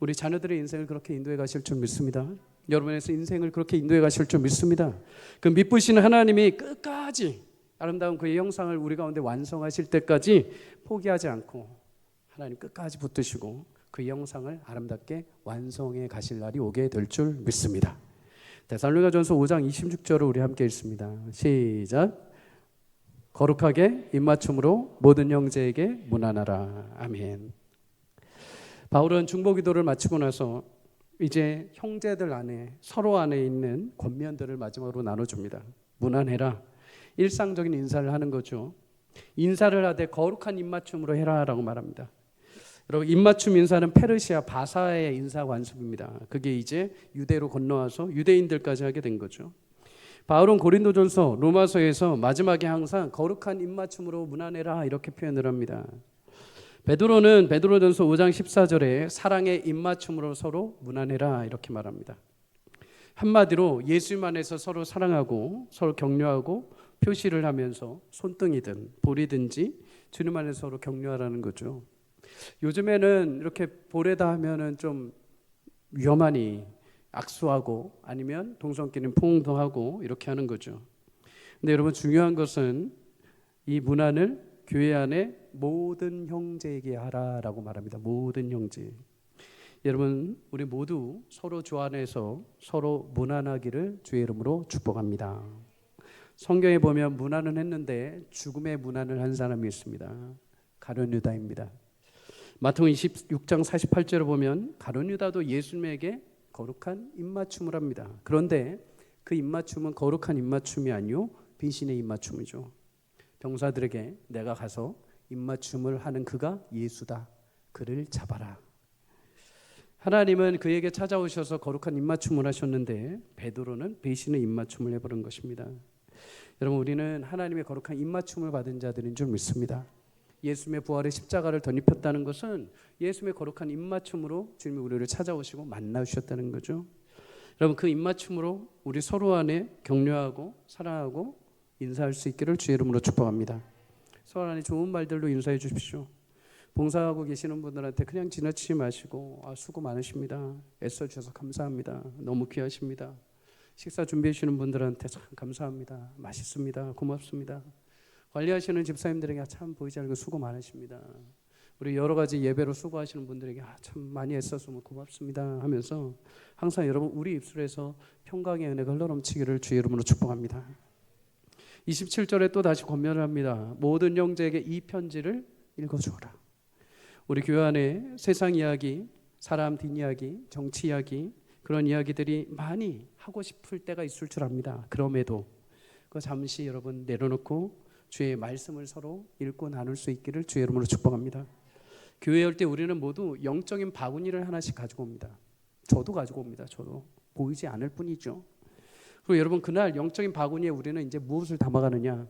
우리 자녀들의 인생을 그렇게 인도해 가실 줄 믿습니다. 여러분의 인생을 그렇게 인도해 가실 줄 믿습니다. 그 미쁘신 하나님이 끝까지 아름다운 그의 형상을 우리 가운데 완성하실 때까지 포기하지 않고 하나님 끝까지 붙드시고 그의 형상을 아름답게 완성해 가실 날이 오게 될 줄 믿습니다. 데살로니가전서 5장 26절을 우리 함께 읽습니다. 시작. 거룩하게 입맞춤으로 모든 형제에게 문안하라. 아멘. 바울은 중보기도를 마치고 나서 이제 형제들 안에 서로 안에 있는 권면들을 마지막으로 나눠줍니다. 문안해라. 일상적인 인사를 하는 거죠. 인사를 하되 거룩한 입맞춤으로 해라라고 말합니다. 여러분, 입맞춤 인사는 페르시아 바사의 인사 관습입니다. 그게 이제 유대로 건너와서 유대인들까지 하게 된 거죠. 바울은 고린도전서, 로마서에서 마지막에 항상 거룩한 입맞춤으로 문안해라 이렇게 표현을 합니다. 베드로는 베드로전서 5장 14절에 사랑의 입맞춤으로 서로 문안해라 이렇게 말합니다. 한마디로 예수님 안에서 서로 사랑하고 서로 격려하고 표시를 하면서 손등이든 볼이든지 주님 안에서 서로 격려하라는 거죠. 요즘에는 이렇게 볼에다 하면은 좀 위험하니 악수하고 아니면 동성끼리 포옹도 하고 이렇게 하는 거죠. 근데 여러분, 중요한 것은 이 문안을 교회 안에 모든 형제에게 하라라고 말합니다. 모든 형제. 여러분, 우리 모두 서로 주 안에서 서로 문안하기를 주의 이름으로 축복합니다. 성경에 보면 문안은 했는데 죽음의 문안을 한 사람이 있습니다. 가룟 유다입니다. 마태복음 26장 48절을 보면 가룟 유다도 예수님에게 거룩한 입맞춤을 합니다. 그런데 그 입맞춤은 거룩한 입맞춤이 아니요 빙신의 입맞춤이죠. 병사들에게 내가 가서 입맞춤을 하는 그가 예수다. 그를 잡아라. 하나님은 그에게 찾아오셔서 거룩한 입맞춤을 하셨는데 베드로는 배신의 입맞춤을 해버린 것입니다. 여러분, 우리는 하나님의 거룩한 입맞춤을 받은 자들인 줄 믿습니다. 예수님의 부활의 십자가를 덧입혔다는 것은 예수님의 거룩한 입맞춤으로 주님이 우리를 찾아오시고 만나주셨다는 거죠. 여러분, 그 입맞춤으로 우리 서로 안에 격려하고 사랑하고 인사할 수 있기를 주의 이름으로 축복합니다. 서로 안에 좋은 말들로 인사해 주십시오. 봉사하고 계시는 분들한테 그냥 지나치지 마시고 수고 많으십니다. 애써주셔서 감사합니다. 너무 귀하십니다. 식사 준비해 주시는 분들한테 참 감사합니다. 맛있습니다. 고맙습니다. 관리하시는 집사님들에게 참 보이지 않고 수고 많으십니다. 우리 여러 가지 예배로 수고하시는 분들에게 참 많이 애써서 고맙습니다 하면서 항상 여러분 우리 입술에서 평강의 은혜가 흘러넘치기를 주의 이름으로 축복합니다. 27절에 또 다시 권면을 합니다. 모든 형제에게 이 편지를 읽어주어라. 우리 교회 안에 세상 이야기, 사람 뒷이야기, 정치 이야기 그런 이야기들이 많이 하고 싶을 때가 있을 줄 압니다. 그럼에도 그거 잠시 여러분 내려놓고 주의 말씀을 서로 읽고 나눌 수 있기를 주의 이름으로 축복합니다. 교회에 올 때 우리는 모두 영적인 바구니를 하나씩 가지고 옵니다. 저도 가지고 옵니다. 저도 보이지 않을 뿐이죠. 그리고 여러분, 그날 영적인 바구니에 우리는 이제 무엇을 담아가느냐?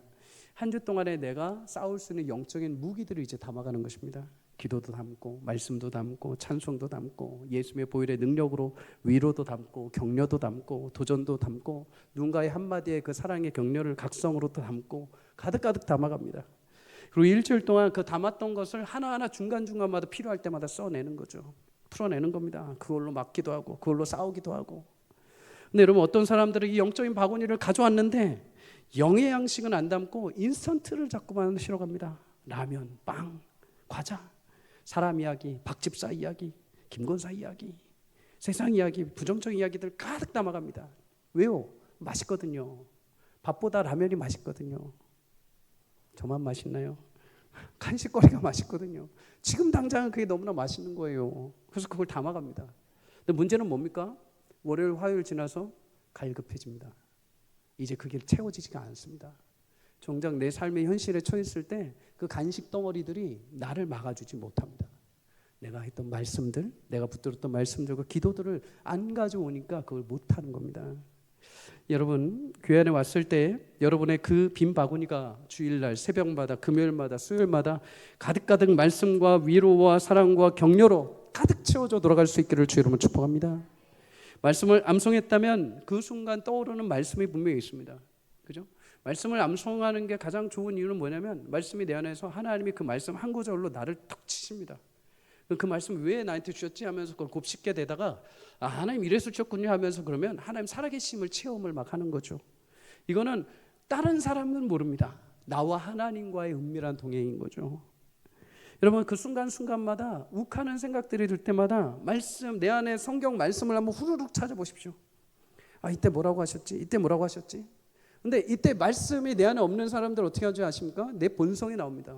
한 주 동안에 내가 싸울 수 있는 영적인 무기들을 이제 담아가는 것입니다. 기도도 담고 말씀도 담고 찬송도 담고 예수님의 보혈의 능력으로 위로도 담고 격려도 담고 도전도 담고 누군가의 한마디에 그 사랑의 격려를 각성으로 또 담고 가득가득 담아갑니다. 그리고 일주일 동안 그 담았던 것을 하나하나 중간중간마다 필요할 때마다 써내는 거죠. 풀어내는 겁니다. 그걸로 맞기도 하고 그걸로 싸우기도 하고. 근데 여러분, 어떤 사람들은 이 영적인 바구니를 가져왔는데 영의 양식은 안 담고 인스턴트를 자꾸만 실어갑니다. 라면, 빵, 과자, 사람 이야기, 박집사 이야기, 김건사 이야기, 세상 이야기, 부정적인 이야기들 가득 담아갑니다. 왜요? 맛있거든요. 밥보다 라면이 맛있거든요. 저만 맛있나요? 간식거리가 맛있거든요. 지금 당장은 그게 너무나 맛있는 거예요. 그래서 그걸 담아갑니다. 근데 문제는 뭡니까? 월요일, 화요일 지나서 갈급해집니다. 이제 그게 채워지지가 않습니다. 정작 내 삶의 현실에 처했을 때 그 간식 덩어리들이 나를 막아주지 못합니다. 내가 했던 말씀들, 내가 붙들었던 말씀들과 기도들을 안 가져오니까 그걸 못하는 겁니다. 여러분, 교회 안에 왔을 때 여러분의 그 빈 바구니가 주일날 새벽마다 금요일마다 수요일마다 가득가득 말씀과 위로와 사랑과 격려로 가득 채워져 돌아갈 수 있기를 주의 이름으로 축복합니다. 말씀을 암송했다면 그 순간 떠오르는 말씀이 분명히 있습니다. 그죠? 말씀을 암송하는 게 가장 좋은 이유는 뭐냐면 말씀이 내 안에서 하나님이 그 말씀 한 구절로 나를 턱 치십니다. 그 말씀 왜 나한테 주셨지 하면서 그걸 곱씹게 되다가 하나님 이래서 주셨군요 하면서 그러면 하나님 살아계심을 체험을 막 하는 거죠. 이거는 다른 사람은 모릅니다. 나와 하나님과의 은밀한 동행인 거죠. 여러분, 그 순간순간마다 욱하는 생각들이 들 때마다 말씀, 내 안에 성경 말씀을 한번 후루룩 찾아보십시오. 이때 뭐라고 하셨지? 이때 뭐라고 하셨지? 근데 이때 말씀이 내 안에 없는 사람들 어떻게 하는지 아십니까? 내 본성이 나옵니다.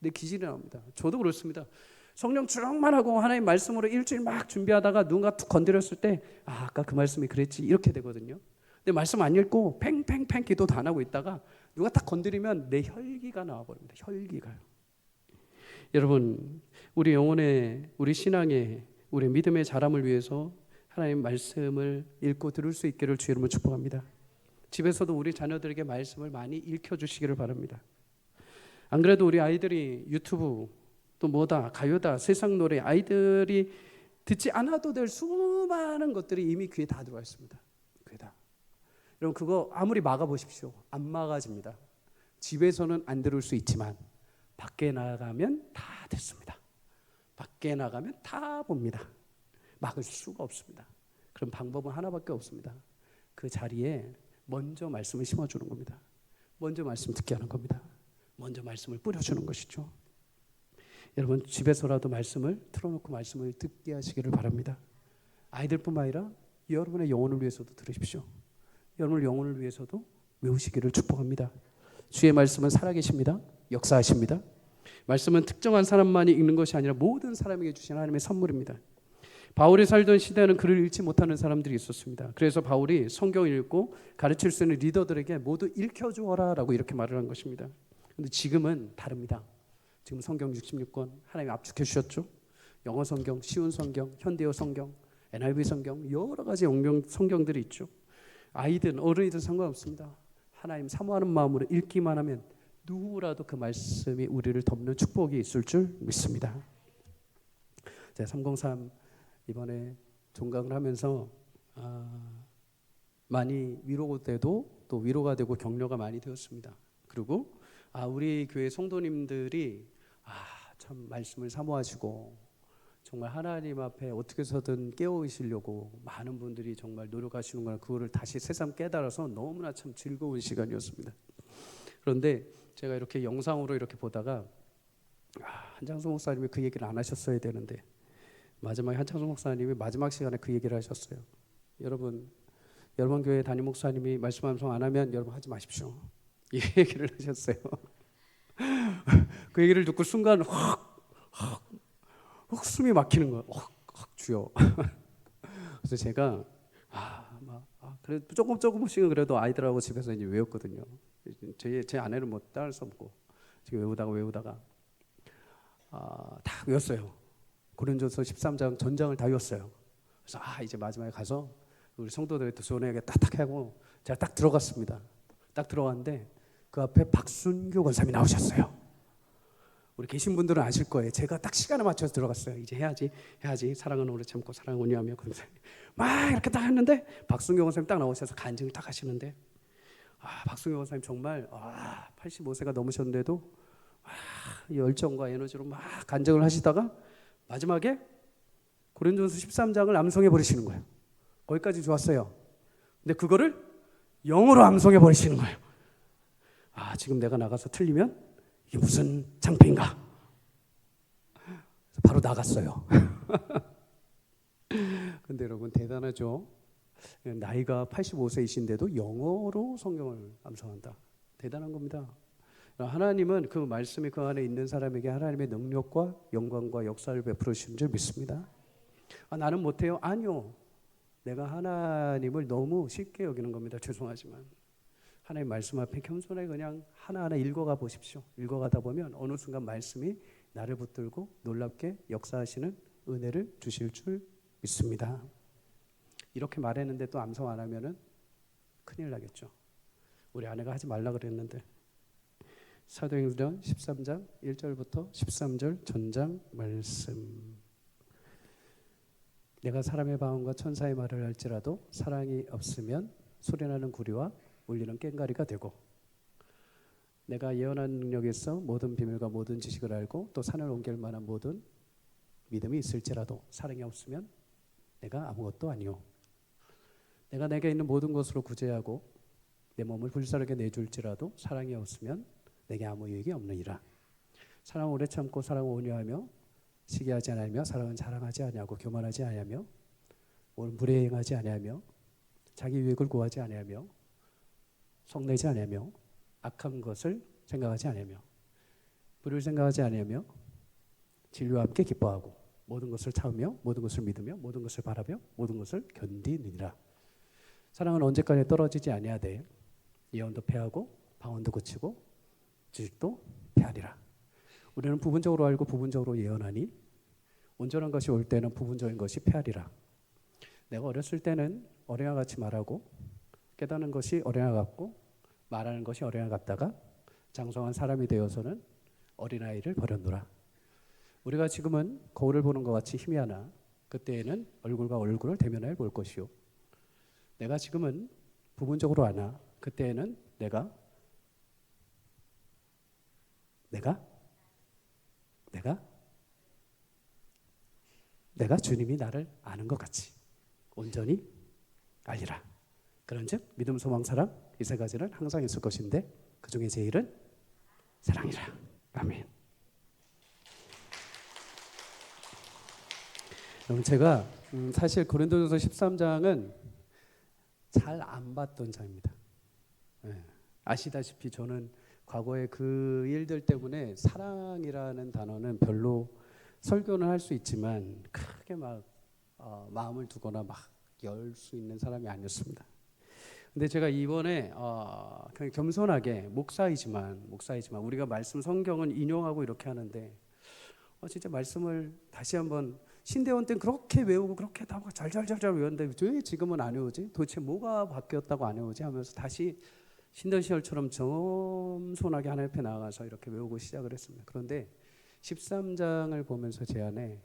내 기질이 나옵니다. 저도 그렇습니다. 성령 주렁만 하고 하나님 말씀으로 일주일 막 준비하다가 누군가 툭 건드렸을 때 아까 그 말씀이 그랬지 이렇게 되거든요. 근데 말씀 안 읽고 팽팽팽 기도도 안 하고 있다가 누가 딱 건드리면 내 혈기가 나와버립니다. 혈기가요. 여러분, 우리 영혼의, 우리 신앙의, 우리 믿음의 자람을 위해서 하나님 말씀을 읽고 들을 수 있기를 주의 이름으로 축복합니다. 집에서도 우리 자녀들에게 말씀을 많이 읽혀주시기를 바랍니다. 안 그래도 우리 아이들이 유튜브 또 뭐다 가요다 세상 노래 아이들이 듣지 않아도 될 수많은 것들이 이미 귀에 다 들어와 있습니다. 귀에 다. 여러분 그거 아무리 막아보십시오. 안 막아집니다. 집에서는 안 들을 수 있지만 밖에 나가면 다 듣습니다. 밖에 나가면 다 봅니다. 막을 수가 없습니다. 그럼 방법은 하나밖에 없습니다. 그 자리에 먼저 말씀을 심어주는 겁니다. 먼저 말씀 듣게 하는 겁니다. 먼저 말씀을 뿌려주는 것이죠. 여러분 집에서라도 말씀을 틀어놓고 말씀을 듣게 하시기를 바랍니다. 아이들뿐만 아니라 여러분의 영혼을 위해서도 들으십시오. 여러분의 영혼을 위해서도 외우시기를 축복합니다. 주의 말씀은 살아계십니다. 역사하십니다. 말씀은 특정한 사람만이 읽는 것이 아니라 모든 사람에게 주신 하나님의 선물입니다. 바울이 살던 시대에는 글을 읽지 못하는 사람들이 있었습니다. 그래서 바울이 성경을 읽고 가르칠 수 있는 리더들에게 모두 읽혀주어라 라고 이렇게 말을 한 것입니다. 그런데 지금은 다릅니다. 지금 성경 66권 하나님이 압축해 주셨죠. 영어 성경, 쉬운 성경, 현대어 성경, NIV 성경 여러 가지 성경들이 있죠. 아이든 어른이든 상관없습니다. 하나님 사모하는 마음으로 읽기만 하면 누구라도 그 말씀이 우리를 덮는 축복이 있을 줄 믿습니다. 자, 303 이번에 종강을 하면서 많이 위로되도 또 위로가 되고 격려가 많이 되었습니다. 그리고 우리 교회 성도님들이 참 말씀을 사모하시고 정말 하나님 앞에 어떻게 해서든 깨어있으려고 많은 분들이 정말 노력하시는구나. 그거를 다시 새삼 깨달아서 너무나 참 즐거운 시간이었습니다. 그런데 제가 이렇게 영상으로 이렇게 보다가 한창수 목사님이 그 얘기를 안 하셨어야 되는데 마지막에 한창수 목사님이 마지막 시간에 그 얘기를 하셨어요. 여러분 교회 담임 목사님이 말씀 암송 안 하면 여러분 하지 마십시오. 이 얘기를 하셨어요. 그 얘기를 듣고 순간 확 숨이 막히는 거예요. 확 주여. 그래서 제가 그래도 조금씩은 그래도 아이들하고 집에서 이제 외웠거든요. 제 아내는 뭐 따를 수 없고 지금 외우다가 다 외웠어요. 고린도서 13장 전장을 다 외웠어요. 그래서 이제 마지막에 가서 우리 성도들한테 조언에게 딱딱 하고 제가 딱 들어갔습니다. 딱 들어갔는데 그 앞에 박순교 권사님이 나오셨어요. 우리 계신 분들은 아실 거예요. 제가 딱 시간에 맞춰서 들어갔어요. 이제 해야지. 사랑은 오래 참고 사랑은 온유하며 막 이렇게 딱 했는데 박순교 권사님 딱 나오셔서 간증을 딱 하시는데 박순교 권사님 정말 85세가 넘으셨는데도 열정과 에너지로 막 간증을 하시다가 마지막에 고린도전서 13장을 암송해 버리시는 거예요. 거기까지 좋았어요. 근데 그거를 영어로 암송해 버리시는 거예요. 지금 내가 나가서 틀리면 이게 무슨 창피인가? 바로 나갔어요. 근데 여러분 대단하죠? 나이가 85세이신데도 영어로 성경을 암송한다. 대단한 겁니다. 하나님은 그 말씀이 그 안에 있는 사람에게 하나님의 능력과 영광과 역사를 베풀으시는 줄 믿습니다. 나는 못해요? 아니요. 내가 하나님을 너무 쉽게 여기는 겁니다. 죄송하지만 하나님 말씀 앞에 겸손하게 그냥 하나하나 읽어가 보십시오. 읽어가다 보면 어느 순간 말씀이 나를 붙들고 놀랍게 역사하시는 은혜를 주실 줄 믿습니다. 이렇게 말했는데 또 암송 안 하면은 큰일 나겠죠. 우리 아내가 하지 말라 그랬는데 사도행전 13장 1절부터 13절 전장 말씀. 내가 사람의 방언과 천사의 말을 할지라도 사랑이 없으면 소리나는 구리와 울리는 꽹과리가 되고 내가 예언하는 능력에서 모든 비밀과 모든 지식을 알고 또 산을 옮길 만한 모든 믿음이 있을지라도 사랑이 없으면 내가 아무것도 아니오. 내가 내게 있는 모든 것으로 구제하고 내 몸을 불사르게 내줄지라도 사랑이 없으면 내게 아무 유익이 없느니라. 사랑은 오래 참고 사랑은 온유하며 시기하지 아니하며 사랑은 자랑하지 아니하고 교만하지 아니하며 무례행하지 아니하며 자기 유익을 구하지 아니하며 성내지 아니하며 악한 것을 생각하지 아니하며 불을 생각하지 아니하며 진리와 함께 기뻐하고 모든 것을 참으며 모든 것을 믿으며 모든 것을 바라며 모든 것을 견디느니라. 사랑은 언제까지 떨어지지 아니하되 예언도 패하고 방언도 고치고 지식도 패하리라. 우리는 부분적으로 알고 부분적으로 예언하니 온전한 것이 올 때는 부분적인 것이 패하리라. 내가 어렸을 때는 어린아 같이 말하고 깨닫는 것이 어린아 같고 말하는 것이 어린아 같다가 장성한 사람이 되어서는 어린아이를 버렸노라. 우리가 지금은 거울을 보는 것 같이 힘이 하나 그때에는 얼굴과 얼굴을 대면하여 볼 것이요. 내가 지금은 부분적으로 아나 그때에는 내가 주님이 나를 아는 것 같이 온전히 알리라. 그런즉 믿음, 소망, 사랑 이 세 가지는 항상 있을 것인데 그 중에 제일은 사랑이라. 아멘. 여러분 제가 사실 고린도전서 13장은 잘 안 봤던 장입니다. 아시다시피 저는 과거에 그 일들 때문에 사랑이라는 단어는 별로 설교는 할 수 있지만 크게 막 마음을 두거나 막 열 수 있는 사람이 아니었습니다. 근데 제가 이번에 그냥 겸손하게 목사이지만 우리가 말씀 성경은 인용하고 이렇게 하는데 진짜 말씀을 다시 한번 신대원 때는 그렇게 외우고 그렇게 다 잘잘잘잘 외웠는데 왜 지금은 안 외우지? 도대체 뭐가 바뀌었다고 안 외우지? 하면서 다시 신대원 시절처럼 겸손하게 하나님 앞에 나아가서 이렇게 외우고 시작을 했습니다. 그런데 13장을 보면서 제 안에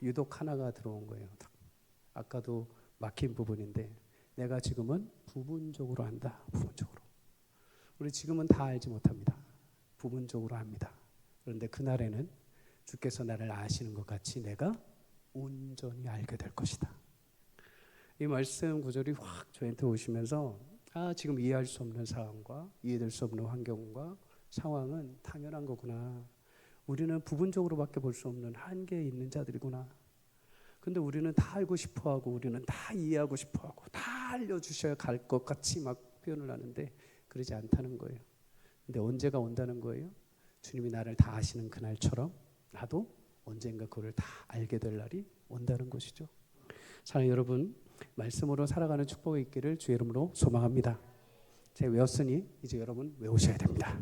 유독 하나가 들어온 거예요. 아까도 막힌 부분인데 내가 지금은 부분적으로 안다. 부분적으로. 우리 지금은 다 알지 못합니다. 부분적으로 압니다. 그런데 그날에는 주께서 나를 아시는 것 같이 내가 온전히 알게 될 것이다. 이 말씀 구절이 확 저한테 오시면서 지금 이해할 수 없는 상황과 이해될 수 없는 환경과 상황은 당연한 거구나. 우리는 부분적으로밖에 볼 수 없는 한계에 있는 자들이구나. 근데 우리는 다 알고 싶어하고 우리는 다 이해하고 싶어하고 다 알려주셔야 갈 것 같이 막 표현을 하는데 그러지 않다는 거예요. 근데 언제가 온다는 거예요? 주님이 나를 다 아시는 그날처럼 나도 언젠가 그걸 다 알게 될 날이 온다는 것이죠. 사랑하는 여러분, 말씀으로 살아가는 축복이 있기를 주의 이름으로 소망합니다. 제가 외웠으니 이제 여러분 외우셔야 됩니다.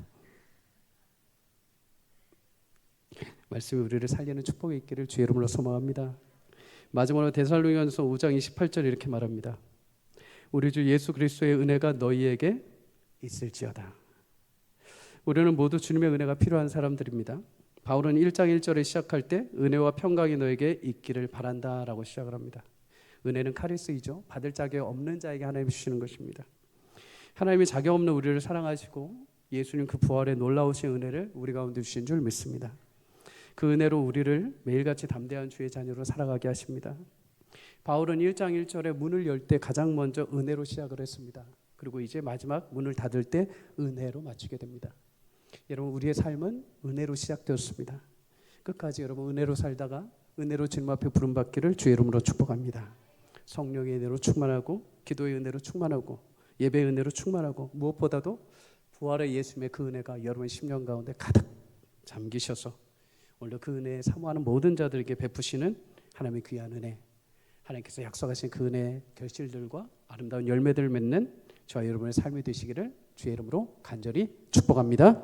말씀이 우리를 살리는 축복이 있기를 주의 이름으로 소망합니다. 마지막으로 데살로니가서 5장 28절 이렇게 말합니다. 우리 주 예수 그리스도의 은혜가 너희에게 있을지어다. 우리는 모두 주님의 은혜가 필요한 사람들입니다. 바울은 1장 1절에 시작할 때 은혜와 평강이 너에게 있기를 바란다라고 시작을 합니다. 은혜는 카리스이죠. 받을 자격 없는 자에게 하나님이 주시는 것입니다. 하나님이 자격 없는 우리를 사랑하시고 예수님 그 부활의 놀라우신 은혜를 우리 가운데 주신 줄 믿습니다. 그 은혜로 우리를 매일같이 담대한 주의 자녀로 살아가게 하십니다. 바울은 1장 1절에 문을 열 때 가장 먼저 은혜로 시작을 했습니다. 그리고 이제 마지막 문을 닫을 때 은혜로 마치게 됩니다. 여러분 우리의 삶은 은혜로 시작되었습니다. 끝까지 여러분 은혜로 살다가 은혜로 주님 앞에 부름받기를 주의 이름으로 축복합니다. 성령의 은혜로 충만하고 기도의 은혜로 충만하고 예배의 은혜로 충만하고 무엇보다도 부활의 예수님의 그 은혜가 여러분 심령 가운데 가득 잠기셔서 오늘 그 은혜에 사모하는 모든 자들에게 베푸시는 하나님의 귀한 은혜, 하나님께서 약속하신 그 은혜의 결실들과 아름다운 열매들을 맺는 저와 여러분의 삶이 되시기를 주의 이름으로 간절히 축복합니다.